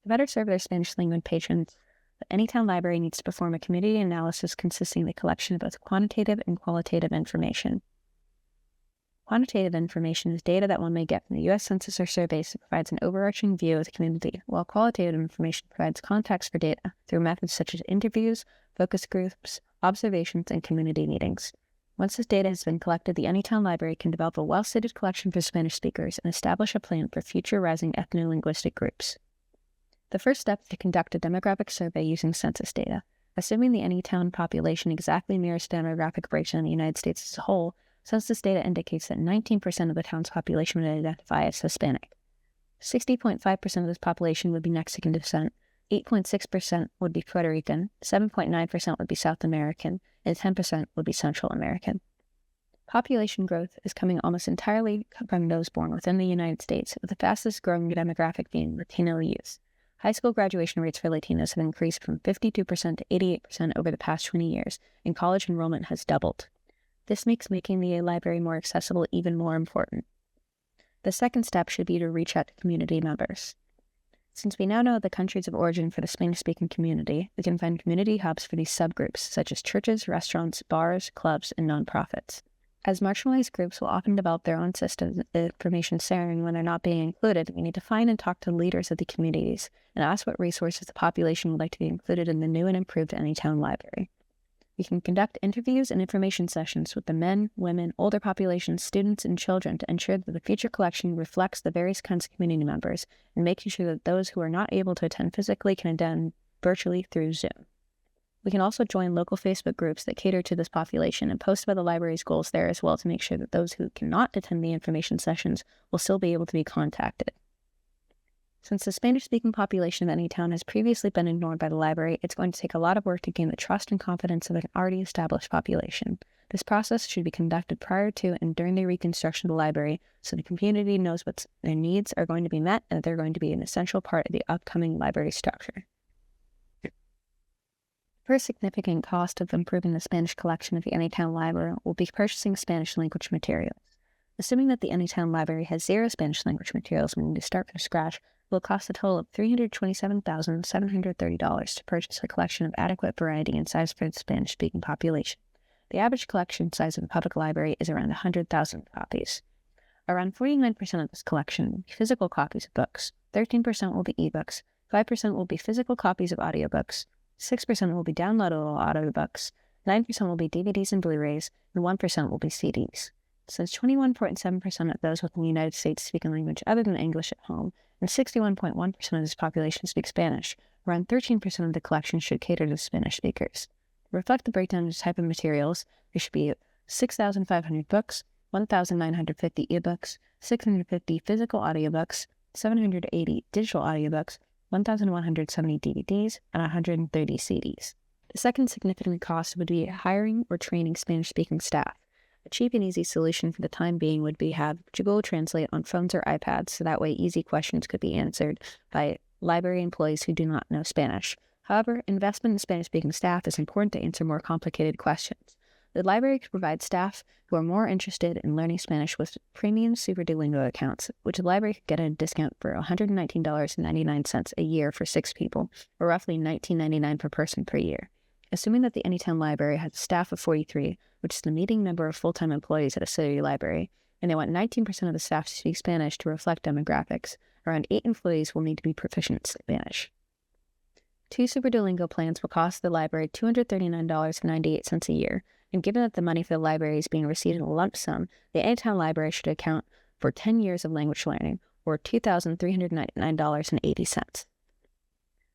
To better serve their Spanish language patrons, the Anytown Library needs to perform a community analysis consisting of the collection of both quantitative and qualitative information. Quantitative information is data that one may get from the U.S. Census or surveys that provides an overarching view of the community, while qualitative information provides context for data through methods such as interviews, focus groups, observations, and community meetings. Once this data has been collected, the Anytown Library can develop a well-suited collection for Spanish speakers and establish a plan for future rising ethno-linguistic groups. The first step is to conduct a demographic survey using census data. Assuming the Anytown population exactly mirrors the demographic breakdown in the United States as a whole, census data indicates that 19% of the town's population would identify as Hispanic. 60.5% of this population would be Mexican descent, 8.6% would be Puerto Rican, 7.9% would be South American, and 10% would be Central American. Population growth is coming almost entirely from those born within the United States, with the fastest growing demographic being Latino youth. High school graduation rates for Latinos have increased from 52% to 88% over the past 20 years, and college enrollment has doubled. This makes making the library more accessible even more important. The second step should be to reach out to community members. Since we now know the countries of origin for the Spanish-speaking community, we can find community hubs for these subgroups, such as churches, restaurants, bars, clubs, and nonprofits. As marginalized groups will often develop their own systems of information sharing when they're not being included, we need to find and talk to leaders of the communities and ask what resources the population would like to be included in the new and improved Anytown Library. We can conduct interviews and information sessions with the men, women, older populations, students, and children to ensure that the future collection reflects the various kinds of community members and making sure that those who are not able to attend physically can attend virtually through Zoom. We can also join local Facebook groups that cater to this population and post about the library's goals there as well to make sure that those who cannot attend the information sessions will still be able to be contacted. Since the Spanish-speaking population of Anytown has previously been ignored by the library, it's going to take a lot of work to gain the trust and confidence of an already established population. This process should be conducted prior to and during the reconstruction of the library so the community knows what their needs are going to be met and that they're going to be an essential part of the upcoming library structure. The first significant cost of improving the Spanish collection of the Anytown Library will be purchasing Spanish language materials. Assuming that the Anytown Library has 0 Spanish language materials when we start from scratch, will cost a total of $327,730 to purchase a collection of adequate variety and size for the Spanish-speaking population. The average collection size of the public library is around 100,000 copies. Around 49% of this collection will be physical copies of books, 13% will be ebooks, 5% will be physical copies of audiobooks, 6% will be downloadable audiobooks, 9% will be DVDs and Blu-rays, and 1% will be CDs. Since 21.7% of those within the United States speak a language other than English at home, and 61.1% of this population speaks Spanish, around 13% of the collection should cater to Spanish speakers. To reflect the breakdown of type of materials, there should be 6,500 books, 1,950 ebooks, 650 physical audiobooks, 780 digital audiobooks, 1,170 DVDs, and 130 CDs. The second significant cost would be hiring or training Spanish-speaking staff. A cheap and easy solution for the time being would be have Google Translate on phones or iPads, so that way easy questions could be answered by library employees who do not know Spanish. However, investment in Spanish-speaking staff is important to answer more complicated questions. The library could provide staff who are more interested in learning Spanish with premium Super Duolingo accounts, which the library could get a discount for $119.99 a year for 6 people, or roughly $19.99 per person per year. Assuming that the Anytown Library has a staff of 43, which is the median number of full-time employees at a city library, and they want 19% of the staff to speak Spanish to reflect demographics, around 8 employees will need to be proficient in Spanish. 2 Super Duolingo plans will cost the library $239.98 a year, and given that the money for the library is being received in a lump sum, the Anytown Library should account for 10 years of language learning, or $2,399.80.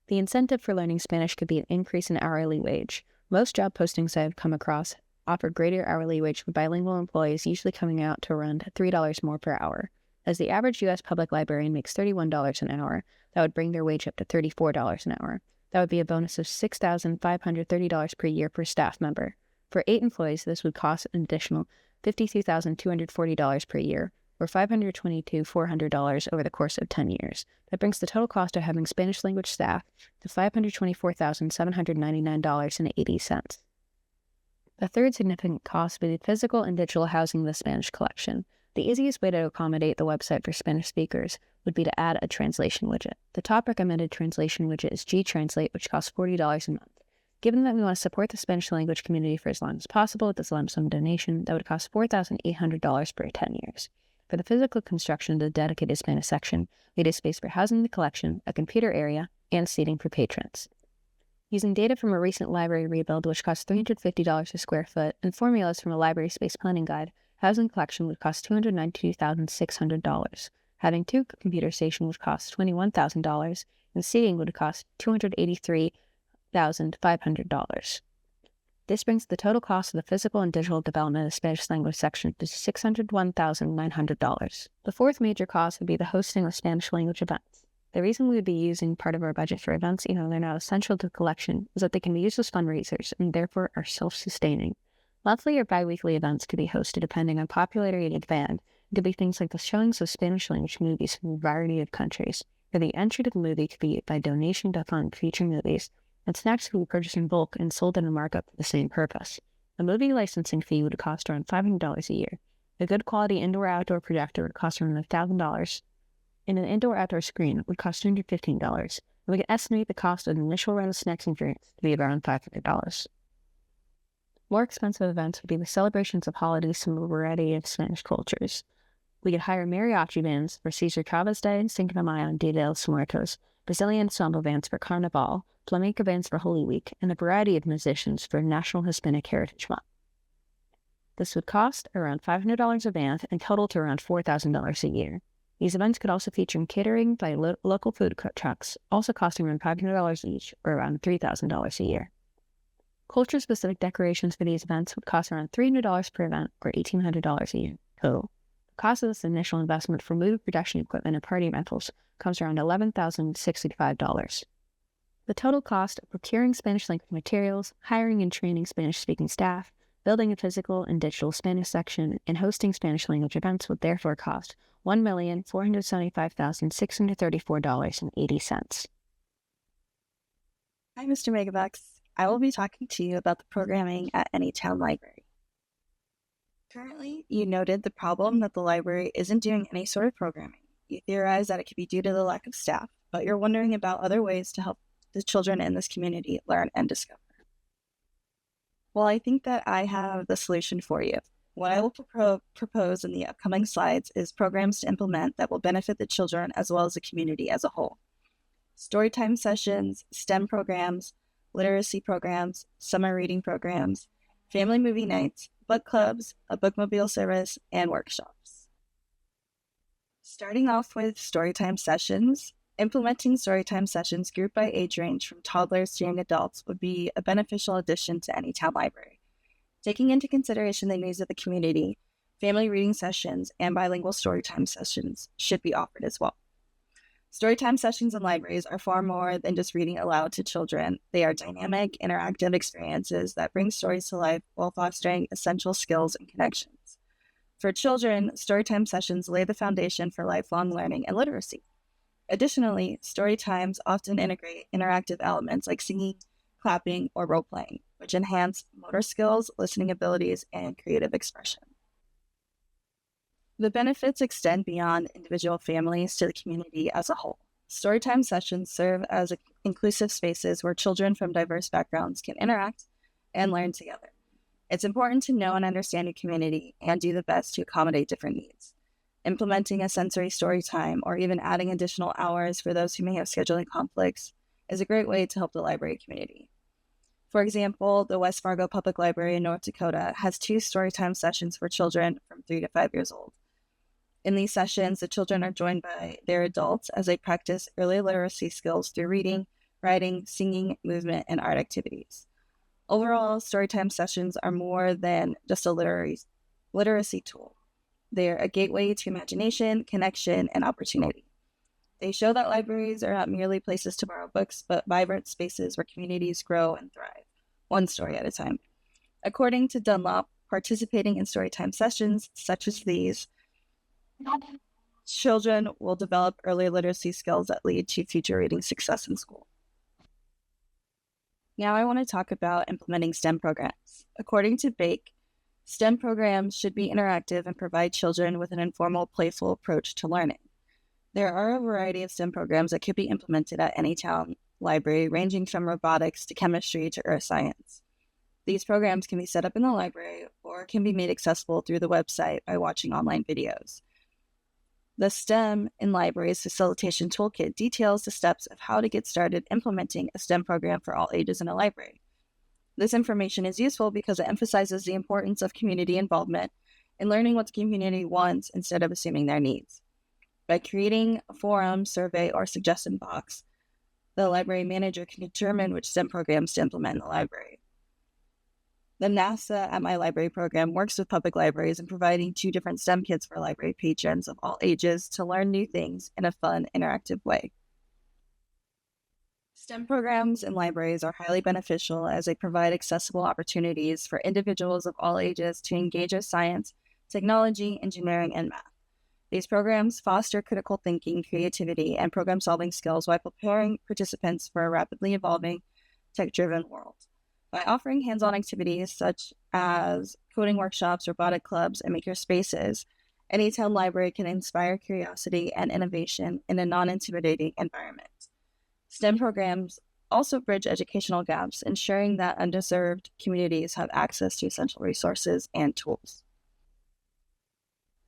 The incentive for learning Spanish could be an increase in hourly wage. Most job postings I have come across offer greater hourly wage for bilingual employees, usually coming out to around $3 more per hour. As the average U.S. public librarian makes $31 an hour, that would bring their wage up to $34 an hour. That would be a bonus of $6,530 per year per staff member. For 8 employees, this would cost an additional $52,240 per year, or $522,400 over the course of 10 years. That brings the total cost of having Spanish language staff to $524,799.80. The third significant cost would be the physical and digital housing of the Spanish collection. The easiest way to accommodate the website for Spanish speakers would be to add a translation widget. The top recommended translation widget is G-Translate, which costs $40 a month. Given that we want to support the Spanish language community for as long as possible with this lump sum donation, that would cost $4,800 for 10 years. For the physical construction of the dedicated Spanish section, we need a space for housing the collection, a computer area, and seating for patrons. Using data from a recent library rebuild, which cost $350 a square foot, and formulas from a library space planning guide, housing collection would cost $292,600. Having two computer stations would cost $21,000, and seating would cost $283,500. This brings the total cost of the physical and digital development of the Spanish language section to $601,900. The fourth major cost would be the hosting of Spanish language events. The reason we would be using part of our budget for events, even though they're not essential to the collection, is that they can be used as fundraisers and therefore are self-sustaining. Monthly or bi-weekly events could be hosted depending on popularity of the band. It could be things like the showings of Spanish language movies from a variety of countries, or the entry to the movie could be by donation to fund future movies, and snacks could be purchased in bulk and sold at a markup for the same purpose. A movie licensing fee would cost around $500 a year. A good quality indoor-outdoor projector would cost around $1,000, and an indoor-outdoor screen would cost $215, and we can estimate the cost of an initial round of snacks and drinks to be around $500. More expensive events would be the celebrations of holidays from a variety of Spanish cultures. We could hire mariachi bands for Cesar Chavez Day, Cinco de Mayo, and Dia de los Muertos, Brazilian samba bands for Carnival, flamenco bands for Holy Week, and a variety of musicians for National Hispanic Heritage Month. This would cost around $500 a band and total to around $4,000 a year. These events could also feature catering by local food trucks, also costing around $500 each, or around $3,000 a year. Culture-specific decorations for these events would cost around $300 per event, or $1,800 a year total. The cost of this initial investment for movie production equipment and party rentals comes around $11,065. The total cost of procuring Spanish language materials, hiring and training Spanish-speaking staff, building a physical and digital Spanish section, and hosting Spanish language events would therefore cost $1,475,634.80. Hi, Mr. Megabucks. I will be talking to you about the programming at Anytown Library. Currently, you noted the problem that the library isn't doing any sort of programming. You theorize that it could be due to the lack of staff, but you're wondering about other ways to help the children in this community learn and discover. Well, I think that I have the solution for you. What I will propose in the upcoming slides is programs to implement that will benefit the children as well as the community as a whole. Storytime sessions, STEM programs, literacy programs, summer reading programs, family movie nights, book clubs, a bookmobile service, and workshops. Starting off with storytime sessions, implementing storytime sessions grouped by age range from toddlers to young adults would be a beneficial addition to Anytown Library. Taking into consideration the needs of the community, family reading sessions and bilingual storytime sessions should be offered as well. Storytime sessions in libraries are far more than just reading aloud to children. They are dynamic, interactive experiences that bring stories to life while fostering essential skills and connections. For children, storytime sessions lay the foundation for lifelong learning and literacy. Additionally, story times often integrate interactive elements like singing, clapping, or role-playing, which enhance motor skills, listening abilities, and creative expression. The benefits extend beyond individual families to the community as a whole. Storytime sessions serve as inclusive spaces where children from diverse backgrounds can interact and learn together. It's important to know and understand your community and do the best to accommodate different needs. Implementing a sensory story time or even adding additional hours for those who may have scheduling conflicts is a great way to help the library community. For example, the West Fargo Public Library in North Dakota has 2 storytime sessions for children from 3 to 5 years old. In these sessions, the children are joined by their adults as they practice early literacy skills through reading, writing, singing, movement, and art activities. Overall, storytime sessions are more than just a literacy tool. They're a gateway to imagination, connection, and opportunity. They show that libraries are not merely places to borrow books, but vibrant spaces where communities grow and thrive, one story at a time. According to Dunlop, participating in storytime sessions such as these, children will develop early literacy skills that lead to future reading success in school. Now I want to talk about implementing STEM programs. According to Bake, STEM programs should be interactive and provide children with an informal, playful approach to learning. There are a variety of STEM programs that could be implemented at Anytown Library, ranging from robotics to chemistry to earth science. These programs can be set up in the library or can be made accessible through the website by watching online videos. The STEM in Libraries Facilitation Toolkit details the steps of how to get started implementing a STEM program for all ages in a library. This information is useful because it emphasizes the importance of community involvement in learning what the community wants instead of assuming their needs. By creating a forum, survey, or suggestion box, the library manager can determine which STEM programs to implement in the library. The NASA at My Library program works with public libraries in providing 2 different STEM kits for library patrons of all ages to learn new things in a fun, interactive way. STEM programs in libraries are highly beneficial as they provide accessible opportunities for individuals of all ages to engage with science, technology, engineering, and math. These programs foster critical thinking, creativity, and problem-solving skills while preparing participants for a rapidly evolving, tech-driven world. By offering hands-on activities such as coding workshops, robotic clubs, and maker spaces, Anytown Library can inspire curiosity and innovation in a non-intimidating environment. STEM programs also bridge educational gaps, ensuring that underserved communities have access to essential resources and tools.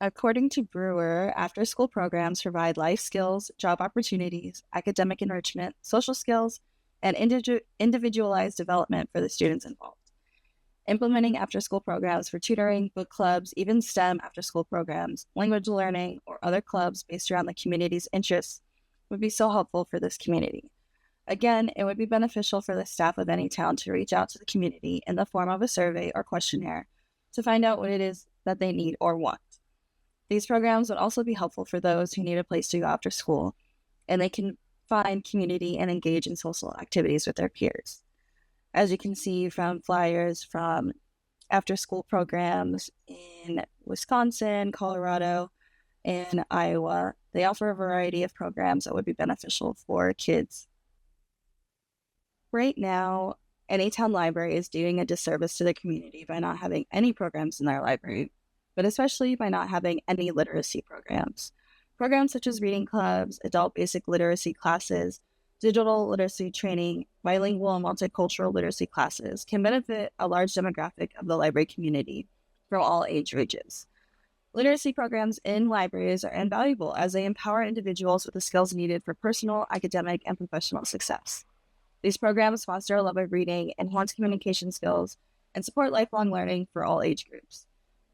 According to Brewer, after-school programs provide life skills, job opportunities, academic enrichment, social skills, and individualized development for the students involved. Implementing after-school programs for tutoring, book clubs, even STEM after-school programs, language learning, or other clubs based around the community's interests would be so helpful for this community. Again, it would be beneficial for the staff of Anytown to reach out to the community in the form of a survey or questionnaire to find out what it is that they need or want. These programs would also be helpful for those who need a place to go after school, and they can find community and engage in social activities with their peers. As you can see from flyers from after-school programs in Wisconsin, Colorado, and Iowa, they offer a variety of programs that would be beneficial for kids. Right now, Anytown Library is doing a disservice to the community by not having any programs in their library, but especially by not having any literacy programs. Programs such as reading clubs, adult basic literacy classes, digital literacy training, bilingual and multicultural literacy classes can benefit a large demographic of the library community from all age ranges. Literacy programs in libraries are invaluable as they empower individuals with the skills needed for personal, academic, and professional success. These programs foster a love of reading, enhance communication skills, and support lifelong learning for all age groups.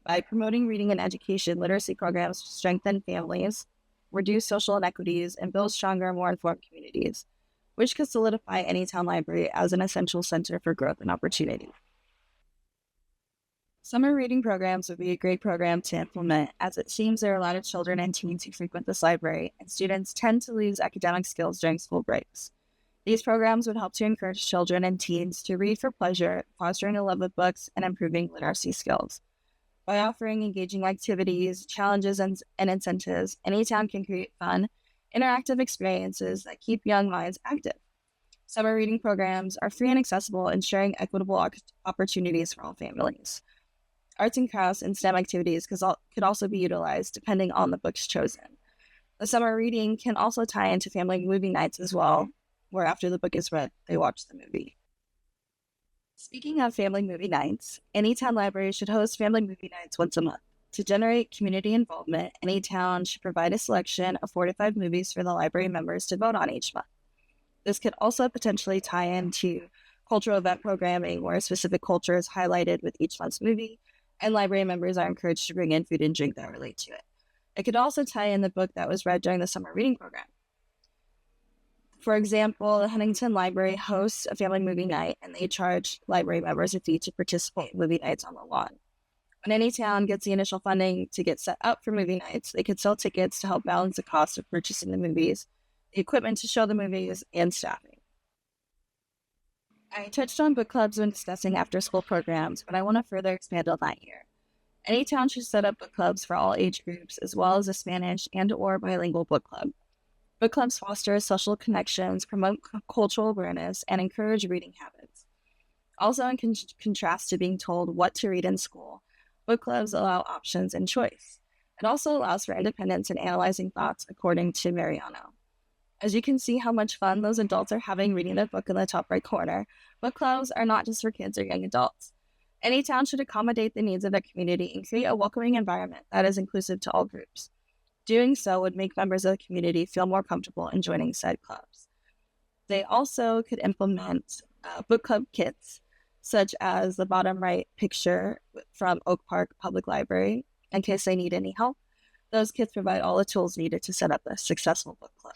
By promoting reading and education, literacy programs strengthen families, reduce social inequities, and build stronger, more informed communities, which could solidify Anytown Library as an essential center for growth and opportunity. Summer reading programs would be a great program to implement, as it seems there are a lot of children and teens who frequent this library, and students tend to lose academic skills during school breaks. These programs would help to encourage children and teens to read for pleasure, fostering a love of books and improving literacy skills. By offering engaging activities, challenges, and incentives, Anytown can create fun, interactive experiences that keep young minds active. Summer reading programs are free and accessible, ensuring equitable opportunities for all families. Arts and crafts and STEM activities could also be utilized depending on the books chosen. The summer reading can also tie into family movie nights as well, where after the book is read, they watch the movie. Speaking of family movie nights, Anytown Library should host family movie nights once a month. To generate community involvement, Anytown should provide a selection of 4 to 5 movies for the library members to vote on each month. This could also potentially tie into cultural event programming where a specific culture is highlighted with each month's movie, and library members are encouraged to bring in food and drink that relate to it. It could also tie in the book that was read during the summer reading program. For example, the Huntington Library hosts a family movie night, and they charge library members a fee to participate in movie nights on the lawn. When Anytown gets the initial funding to get set up for movie nights, they could sell tickets to help balance the cost of purchasing the movies, the equipment to show the movies, and staffing. I touched on book clubs when discussing after-school programs, but I want to further expand on that here. Anytown should set up book clubs for all age groups, as well as a Spanish and/or bilingual book club. Book clubs foster social connections, promote cultural awareness, and encourage reading habits. Also, in contrast to being told what to read in school, book clubs allow options and choice. It also allows for independence in analyzing thoughts, according to Mariano. As you can see how much fun those adults are having reading their book in the top right corner, book clubs are not just for kids or young adults. Any town should accommodate the needs of their community and create a welcoming environment that is inclusive to all groups. Doing so would make members of the community feel more comfortable in joining said clubs. They also could implement book club kits, such as the bottom right picture from Oak Park Public Library, in case they need any help. Those kits provide all the tools needed to set up a successful book club.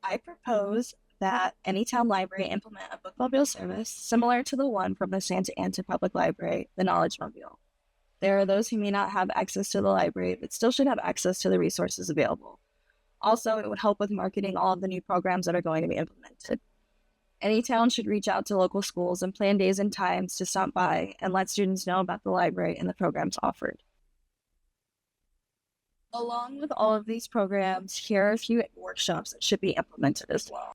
I propose that Anytown Library implement a bookmobile service similar to the one from the Santa Ana Public Library, the Knowledge Mobile. There are those who may not have access to the library, but still should have access to the resources available. Also, it would help with marketing all of the new programs that are going to be implemented. Any town should reach out to local schools and plan days and times to stop by and let students know about the library and the programs offered. Along with all of these programs, here are a few workshops that should be implemented as well.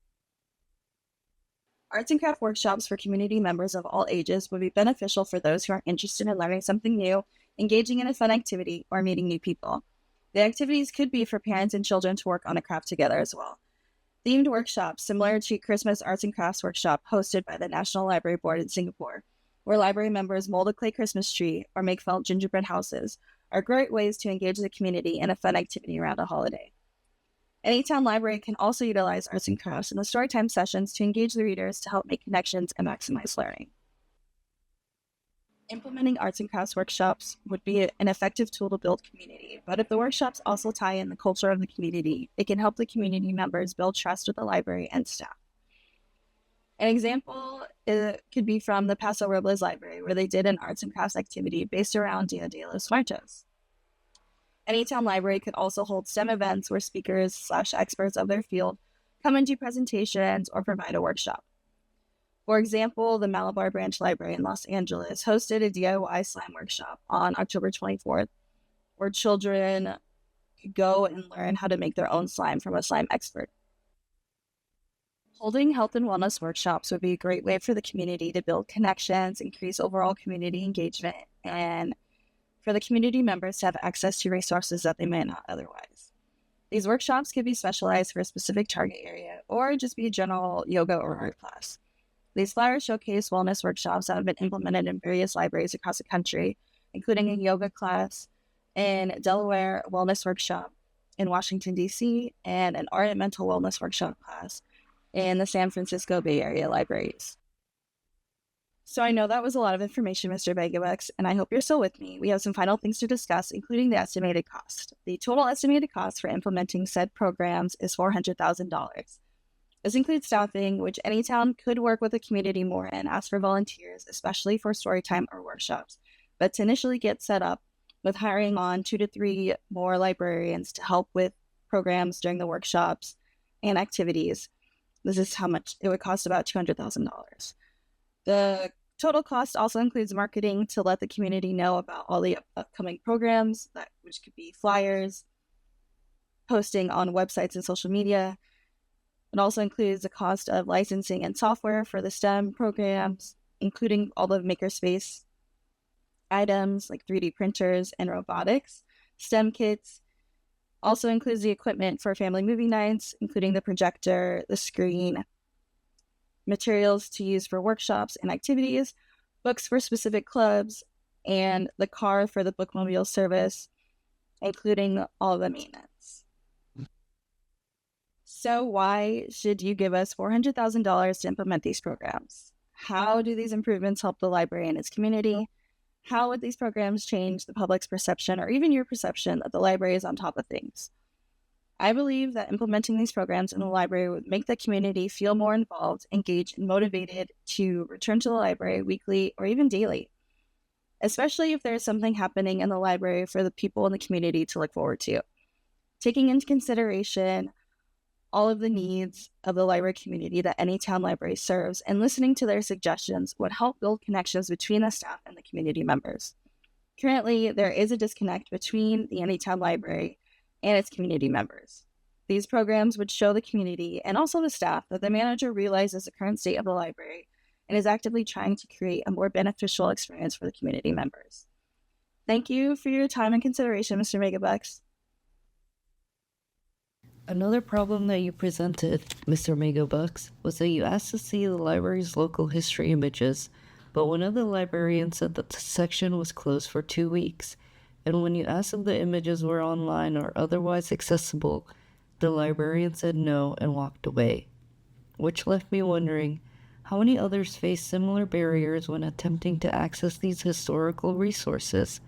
Arts and craft workshops for community members of all ages would be beneficial for those who are interested in learning something new, engaging in a fun activity, or meeting new people. The activities could be for parents and children to work on a craft together as well. Themed workshops, similar to Christmas Arts and Crafts Workshop hosted by the National Library Board in Singapore, where library members mold a clay Christmas tree or make felt gingerbread houses, are great ways to engage the community in a fun activity around a holiday. Anytown Library can also utilize arts and crafts in the storytime sessions to engage the readers to help make connections and maximize learning. Implementing arts and crafts workshops would be an effective tool to build community, but if the workshops also tie in the culture of the community, it can help the community members build trust with the library and staff. An example could be from the Paso Robles Library, where they did an arts and crafts activity based around Dia de los Muertos. Anytown Library could also hold STEM events where speakers/experts of their field come and do presentations or provide a workshop. For example, the Malabar Branch Library in Los Angeles hosted a DIY slime workshop on October 24th, where children could go and learn how to make their own slime from a slime expert. Holding health and wellness workshops would be a great way for the community to build connections, increase overall community engagement, and for the community members to have access to resources that they may not otherwise. These workshops could be specialized for a specific target area or just be a general yoga or art class. These flyers showcase wellness workshops that have been implemented in various libraries across the country, including a yoga class in Delaware, a wellness workshop in Washington, D.C., and an art and mental wellness workshop class in the San Francisco Bay Area libraries. So I know that was a lot of information, Mr. Megabucks, and I hope you're still with me. We have some final things to discuss, including the estimated cost. The total estimated cost for implementing said programs is $400,000. This includes staffing, which any town could work with the community more and ask for volunteers, especially for storytime or workshops. But to initially get set up with hiring on 2 to 3 more librarians to help with programs during the workshops and activities, this is how much it would cost, about $200,000. The total cost also includes marketing to let the community know about all the upcoming programs, which could be flyers, posting on websites and social media. It also includes the cost of licensing and software for the STEM programs, including all the makerspace items like 3D printers and robotics, STEM kits. Also includes the equipment for family movie nights, including the projector, the screen, materials to use for workshops and activities, books for specific clubs, and the car for the bookmobile service, including all the maintenance. So why should you give us $400,000 to implement these programs? How do these improvements help the library and its community? How would these programs change the public's perception or even your perception that the library is on top of things? I believe that implementing these programs in the library would make the community feel more involved, engaged, and motivated to return to the library weekly or even daily, especially if there's something happening in the library for the people in the community to look forward to. Taking into consideration all of the needs of the library community that Anytown Library serves and listening to their suggestions would help build connections between the staff and the community members. Currently, there is a disconnect between the Anytown Library and its community members. These programs would show the community and also the staff that the manager realizes the current state of the library and is actively trying to create a more beneficial experience for the community members. Thank you for your time and consideration, Mr. Megabucks. Another problem that you presented, Mr. Megabucks, was that you asked to see the library's local history images, but one of the librarians said that the section was closed for 2 weeks, and when you asked if the images were online or otherwise accessible, the librarian said no and walked away, which left me wondering, how many others face similar barriers when attempting to access these historical resources?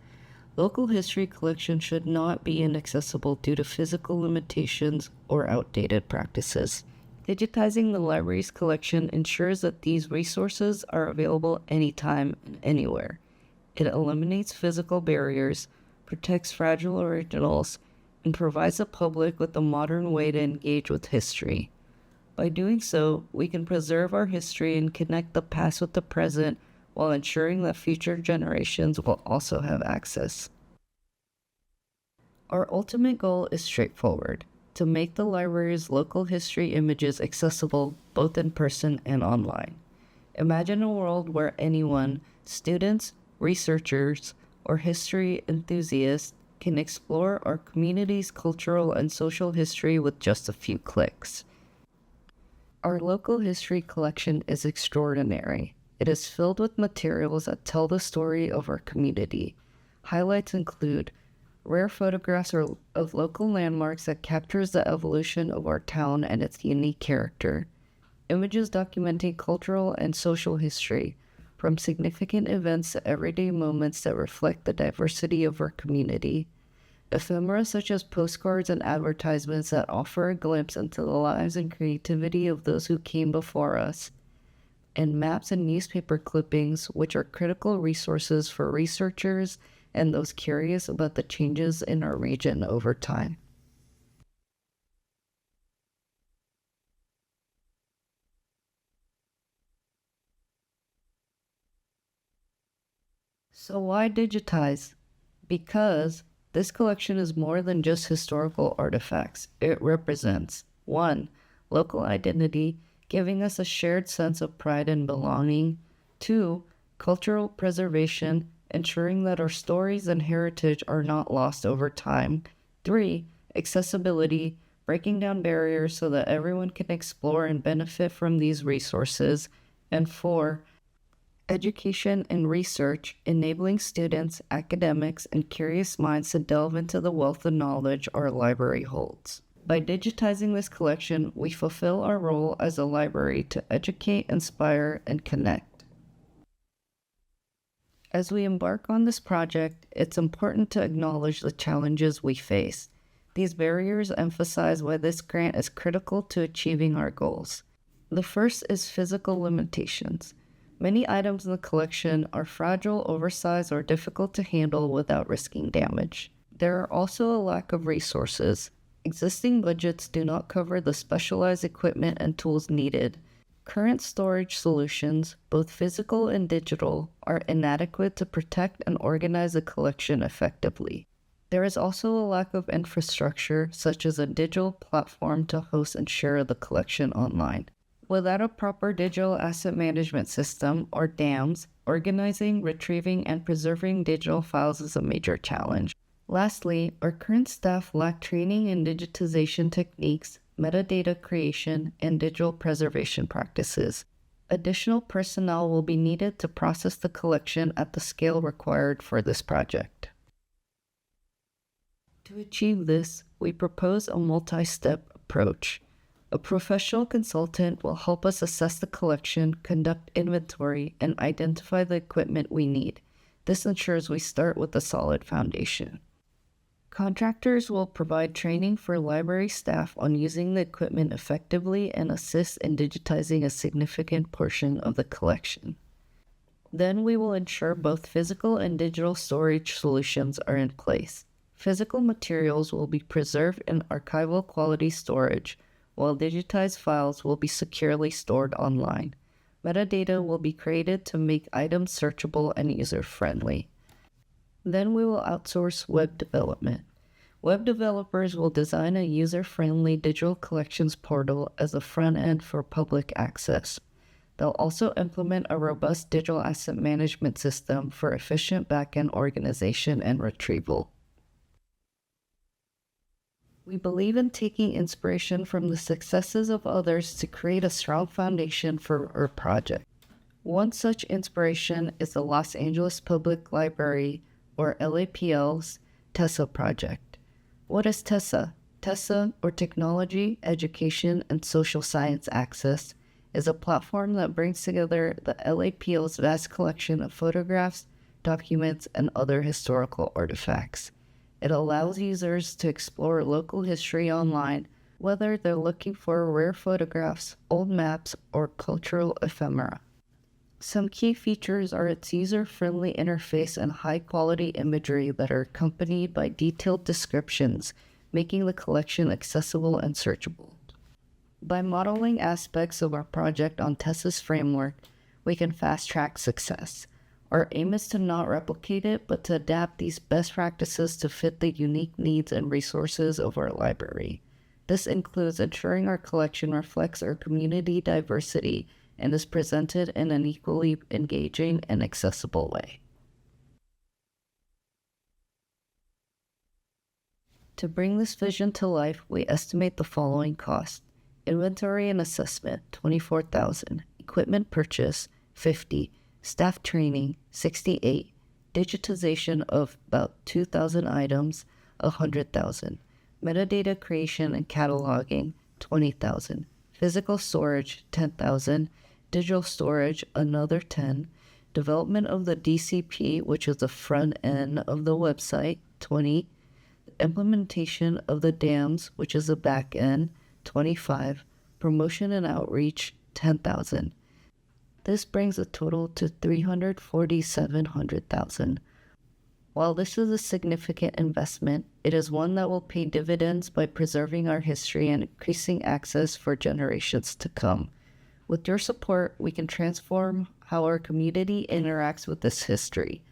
Local history collection should not be inaccessible due to physical limitations or outdated practices. Digitizing the library's collection ensures that these resources are available anytime and anywhere. It eliminates physical barriers, protects fragile originals, and provides the public with a modern way to engage with history. By doing so, we can preserve our history and connect the past with the present while ensuring that future generations will also have access. Our ultimate goal is straightforward: to make the library's local history images accessible both in person and online. Imagine a world where anyone, students, researchers, or history enthusiasts, can explore our community's cultural and social history with just a few clicks. Our local history collection is extraordinary. It is filled with materials that tell the story of our community. Highlights include rare photographs of local landmarks that captures the evolution of our town and its unique character, images documenting cultural and social history, from significant events to everyday moments that reflect the diversity of our community, ephemera such as postcards and advertisements that offer a glimpse into the lives and creativity of those who came before us, and maps and newspaper clippings, which are critical resources for researchers and those curious about the changes in our region over time. So why digitize? Because this collection is more than just historical artifacts. It represents 1. Local identity, giving us a shared sense of pride and belonging. 2. Cultural preservation, ensuring that our stories and heritage are not lost over time. 3. Accessibility, breaking down barriers so that everyone can explore and benefit from these resources. And 4. Education and research, enabling students, academics, and curious minds to delve into the wealth of knowledge our library holds. By digitizing this collection, we fulfill our role as a library to educate, inspire, and connect. As we embark on this project, it's important to acknowledge the challenges we face. These barriers emphasize why this grant is critical to achieving our goals. The first is physical limitations. Many items in the collection are fragile, oversized, or difficult to handle without risking damage. There are also a lack of resources. Existing budgets do not cover the specialized equipment and tools needed. Current storage solutions, both physical and digital, are inadequate to protect and organize the collection effectively. There is also a lack of infrastructure, such as a digital platform to host and share the collection online. Without a proper digital asset management system, or DAMs, organizing, retrieving, and preserving digital files is a major challenge. Lastly, our current staff lack training in digitization techniques, metadata creation, and digital preservation practices. Additional personnel will be needed to process the collection at the scale required for this project. To achieve this, we propose a multi-step approach. A professional consultant will help us assess the collection, conduct inventory, and identify the equipment we need. This ensures we start with a solid foundation. Contractors will provide training for library staff on using the equipment effectively and assist in digitizing a significant portion of the collection. Then we will ensure both physical and digital storage solutions are in place. Physical materials will be preserved in archival quality storage, while digitized files will be securely stored online. Metadata will be created to make items searchable and user-friendly. Then we will outsource web development. Web developers will design a user-friendly digital collections portal as a front end for public access. They'll also implement a robust digital asset management system for efficient back-end organization and retrieval. We believe in taking inspiration from the successes of others to create a strong foundation for our project. One such inspiration is the Los Angeles Public Library, or LAPL's, TESSA project. What is TESSA? TESSA, or Technology, Education, and Social Science Access, is a platform that brings together the LAPL's vast collection of photographs, documents, and other historical artifacts. It allows users to explore local history online, whether they're looking for rare photographs, old maps, or cultural ephemera. Some key features are its user-friendly interface and high-quality imagery that are accompanied by detailed descriptions, making the collection accessible and searchable. By modeling aspects of our project on TESSA's framework, we can fast-track success. Our aim is to not replicate it, but to adapt these best practices to fit the unique needs and resources of our library. This includes ensuring our collection reflects our community diversity and is presented in an equally engaging and accessible way. To bring this vision to life, we estimate the following costs. Inventory and assessment, $24,000. Equipment purchase, $50,000. Staff training, $68,000. Digitization of about 2,000 items, $100,000. Metadata creation and cataloging, $20,000. Physical storage, $10,000. Digital storage, another $10,000. Development of the DCP, which is the front end of the website, $20,000. Implementation of the DAMs, which is the back end, $25,000. Promotion and outreach, $10,000. This brings the total to $347,000. While this is a significant investment, it is one that will pay dividends by preserving our history and increasing access for generations to come. With your support, we can transform how our community interacts with this history.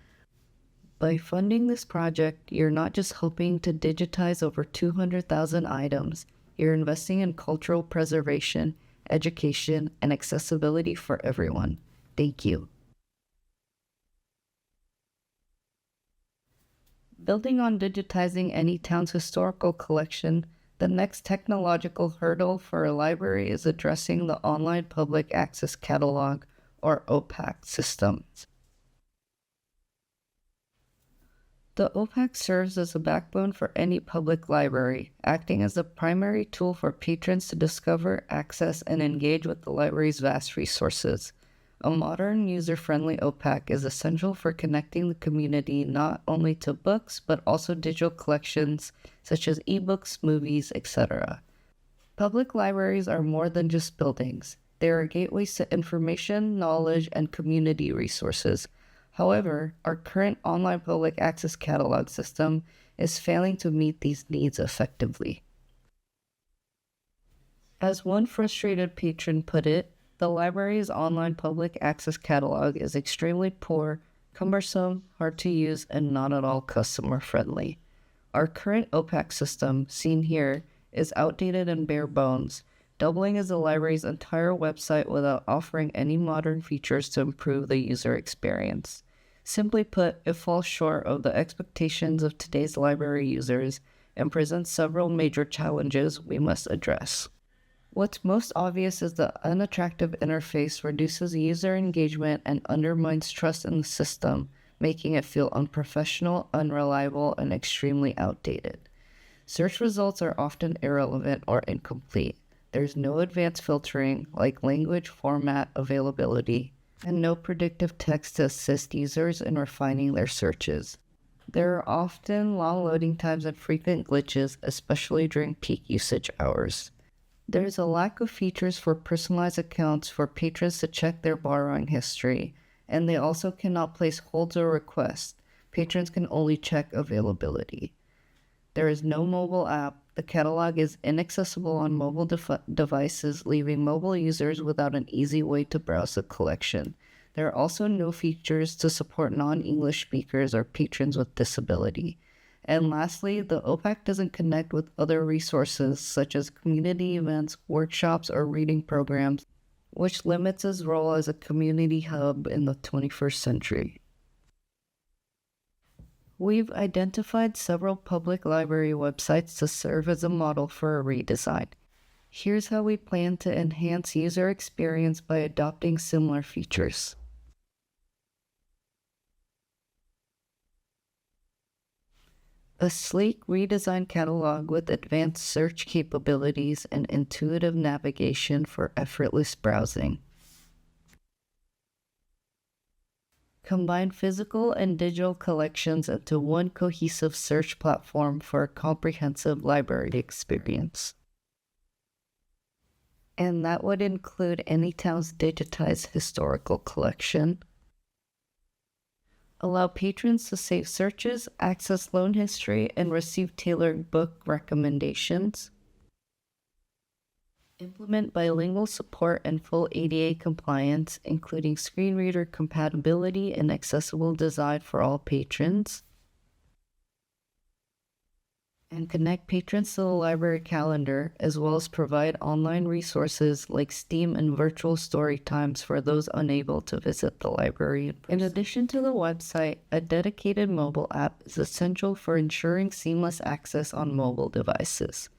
By funding this project, you're not just hoping to digitize over 200,000 items, you're investing in cultural preservation, education, and accessibility for everyone. Thank you. Building on digitizing Anytown's historical collection, the next technological hurdle for a library is addressing the Online Public Access Catalog, or OPAC, systems. The OPAC serves as a backbone for any public library, acting as the primary tool for patrons to discover, access, and engage with the library's vast resources. A modern, user-friendly OPAC is essential for connecting the community not only to books, but also digital collections such as ebooks, movies, etc. Public libraries are more than just buildings. They are gateways to information, knowledge, and community resources. However, our current online public access catalog system is failing to meet these needs effectively. As one frustrated patron put it, the library's online public access catalog is extremely poor, cumbersome, hard to use, and not at all customer-friendly. Our current OPAC system, seen here, is outdated and bare bones, doubling as the library's entire website without offering any modern features to improve the user experience. Simply put, it falls short of the expectations of today's library users and presents several major challenges we must address. What's most obvious is the unattractive interface reduces user engagement and undermines trust in the system, making it feel unprofessional, unreliable, and extremely outdated. Search results are often irrelevant or incomplete. There's no advanced filtering, like language, format, availability, and no predictive text to assist users in refining their searches. There are often long loading times and frequent glitches, especially during peak usage hours. There is a lack of features for personalized accounts for patrons to check their borrowing history, and they also cannot place holds or requests. Patrons can only check availability. There is no mobile app. The catalog is inaccessible on mobile devices, leaving mobile users without an easy way to browse the collection. There are also no features to support non-English speakers or patrons with disability. And lastly, the OPAC doesn't connect with other resources such as community events, workshops, or reading programs which limits its role as a community hub in the 21st century. We've identified several public library websites to serve as a model for a redesign. Here's how we plan to enhance user experience by adopting similar features. A sleek, redesigned catalog with advanced search capabilities and intuitive navigation for effortless browsing. Combine physical and digital collections into one cohesive search platform for a comprehensive library experience. And that would include Anytown's digitized historical collection. Allow patrons to save searches, access loan history, and receive tailored book recommendations. Implement bilingual support and full ADA compliance, including screen reader compatibility and accessible design for all patrons. And connect patrons to the library calendar, as well as provide online resources like Steam and virtual story times for those unable to visit the library. In addition to the website, a dedicated mobile app is essential for ensuring seamless access on mobile devices.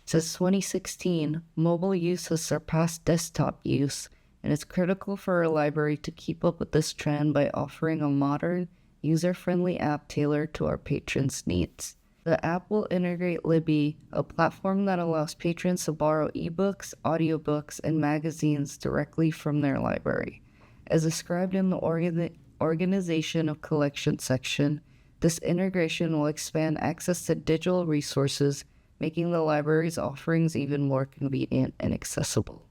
Since 2016, mobile use has surpassed desktop use, and it's critical for our library to keep up with this trend by offering a modern, user-friendly app tailored to our patrons' needs. The app will integrate Libby, a platform that allows patrons to borrow ebooks, audiobooks, and magazines directly from their library. As described in the Organization of Collection section, this integration will expand access to digital resources, making the library's offerings even more convenient and accessible.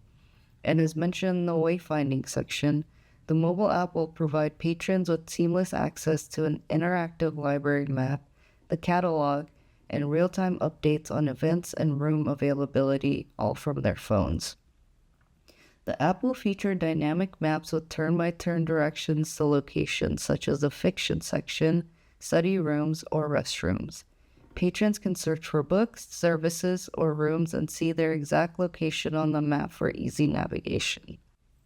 And as mentioned in the Wayfinding section, the mobile app will provide patrons with seamless access to an interactive library map, the catalog, and real-time updates on events and room availability, all from their phones. The app will feature dynamic maps with turn-by-turn directions to locations such as the fiction section, study rooms, or restrooms. Patrons can search for books, services, or rooms and see their exact location on the map for easy navigation.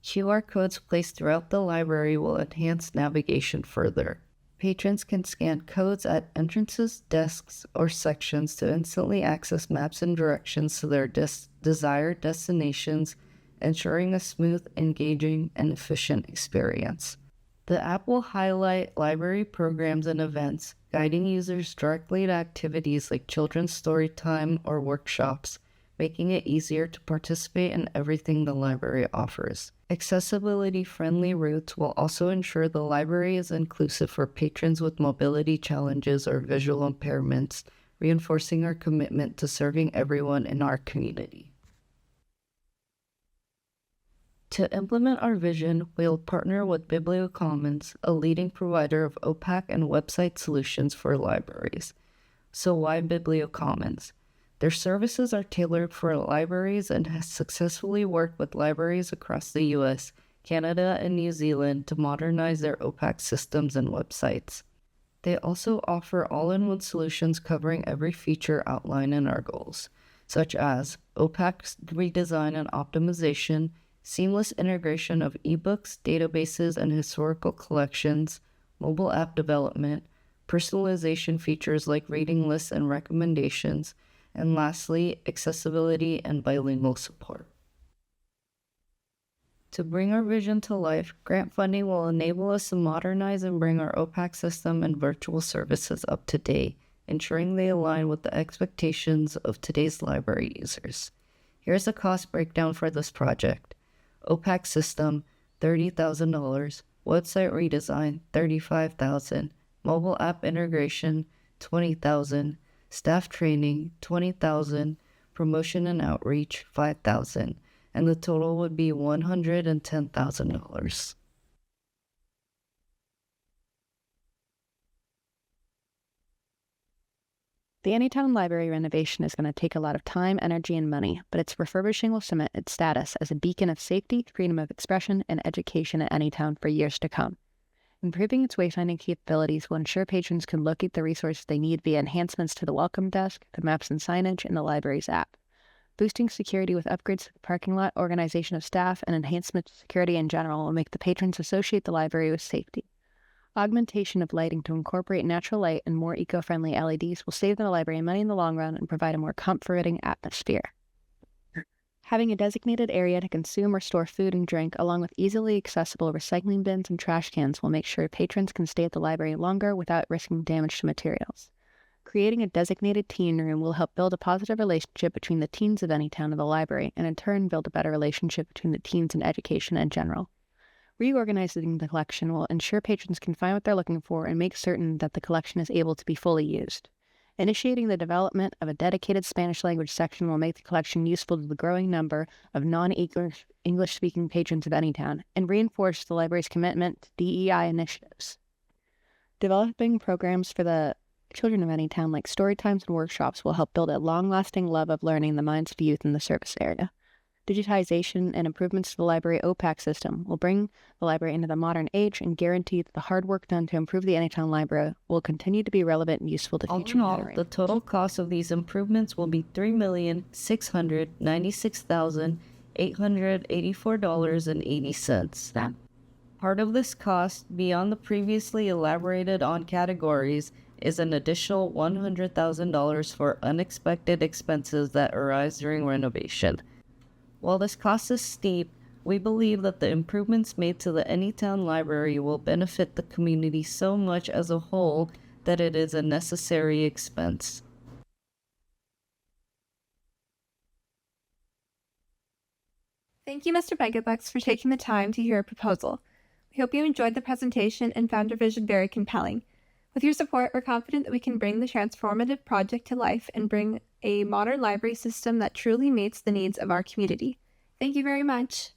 QR codes placed throughout the library will enhance navigation further. Patrons can scan codes at entrances, desks, or sections to instantly access maps and directions to their desired destinations, ensuring a smooth, engaging, and efficient experience. The app will highlight library programs and events, guiding users directly to activities like children's story time or workshops, making it easier to participate in everything the library offers. Accessibility-friendly routes will also ensure the library is inclusive for patrons with mobility challenges or visual impairments, reinforcing our commitment to serving everyone in our community. To implement our vision, we'll partner with BiblioCommons, a leading provider of OPAC and website solutions for libraries. So why BiblioCommons? Their services are tailored for libraries and has successfully worked with libraries across the US, Canada, and New Zealand to modernize their OPAC systems and websites. They also offer all-in-one solutions covering every feature outlined in our goals, such as OPAC redesign and optimization, seamless integration of ebooks, databases, and historical collections, mobile app development, personalization features like reading lists and recommendations, and lastly, accessibility and bilingual support. To bring our vision to life, grant funding will enable us to modernize and bring our OPAC system and virtual services up to date, ensuring they align with the expectations of today's library users. Here's a cost breakdown for this project. OPAC system, $30,000, website redesign, $35,000, mobile app integration, $20,000, staff training, $20,000, promotion and outreach, $5,000, and the total would be $110,000. The Anytown Library renovation is going to take a lot of time, energy, and money, but its refurbishing will cement its status as a beacon of safety, freedom of expression, and education at Anytown for years to come. Improving its wayfinding capabilities will ensure patrons can locate the resources they need via enhancements to the welcome desk, the maps and signage, and the library's app. Boosting security with upgrades to the parking lot, organization of staff, and enhancement to security in general will make the patrons associate the library with safety. Augmentation of lighting to incorporate natural light and more eco-friendly LEDs will save the library money in the long run and provide a more comforting atmosphere. Having a designated area to consume or store food and drink, along with easily accessible recycling bins and trash cans, will make sure patrons can stay at the library longer without risking damage to materials. Creating a designated teen room will help build a positive relationship between the teens of Anytown and the library, and in turn build a better relationship between the teens and education in general. Reorganizing the collection will ensure patrons can find what they're looking for and make certain that the collection is able to be fully used. Initiating the development of a dedicated Spanish language section will make the collection useful to the growing number of non-English-speaking patrons of Anytown and reinforce the library's commitment to DEI initiatives. Developing programs for the children of Anytown, like story times and workshops, will help build a long-lasting love of learning in the minds of youth in the service area. Digitization and improvements to the library OPAC system will bring the library into the modern age and guarantee that the hard work done to improve the Anytown Library will continue to be relevant and useful to future generations. The total cost of these improvements will be $3,696,884.80. Part of this cost, beyond the previously elaborated on categories, is an additional $100,000 for unexpected expenses that arise during renovation. While this cost is steep, we believe that the improvements made to the Anytown Library will benefit the community so much as a whole that it is a necessary expense. Thank you, Mr. Megabucks, for taking the time to hear our proposal. We hope you enjoyed the presentation and found our vision very compelling. With your support, we're confident that we can bring the transformative project to life and bring a modern library system that truly meets the needs of our community. Thank you very much.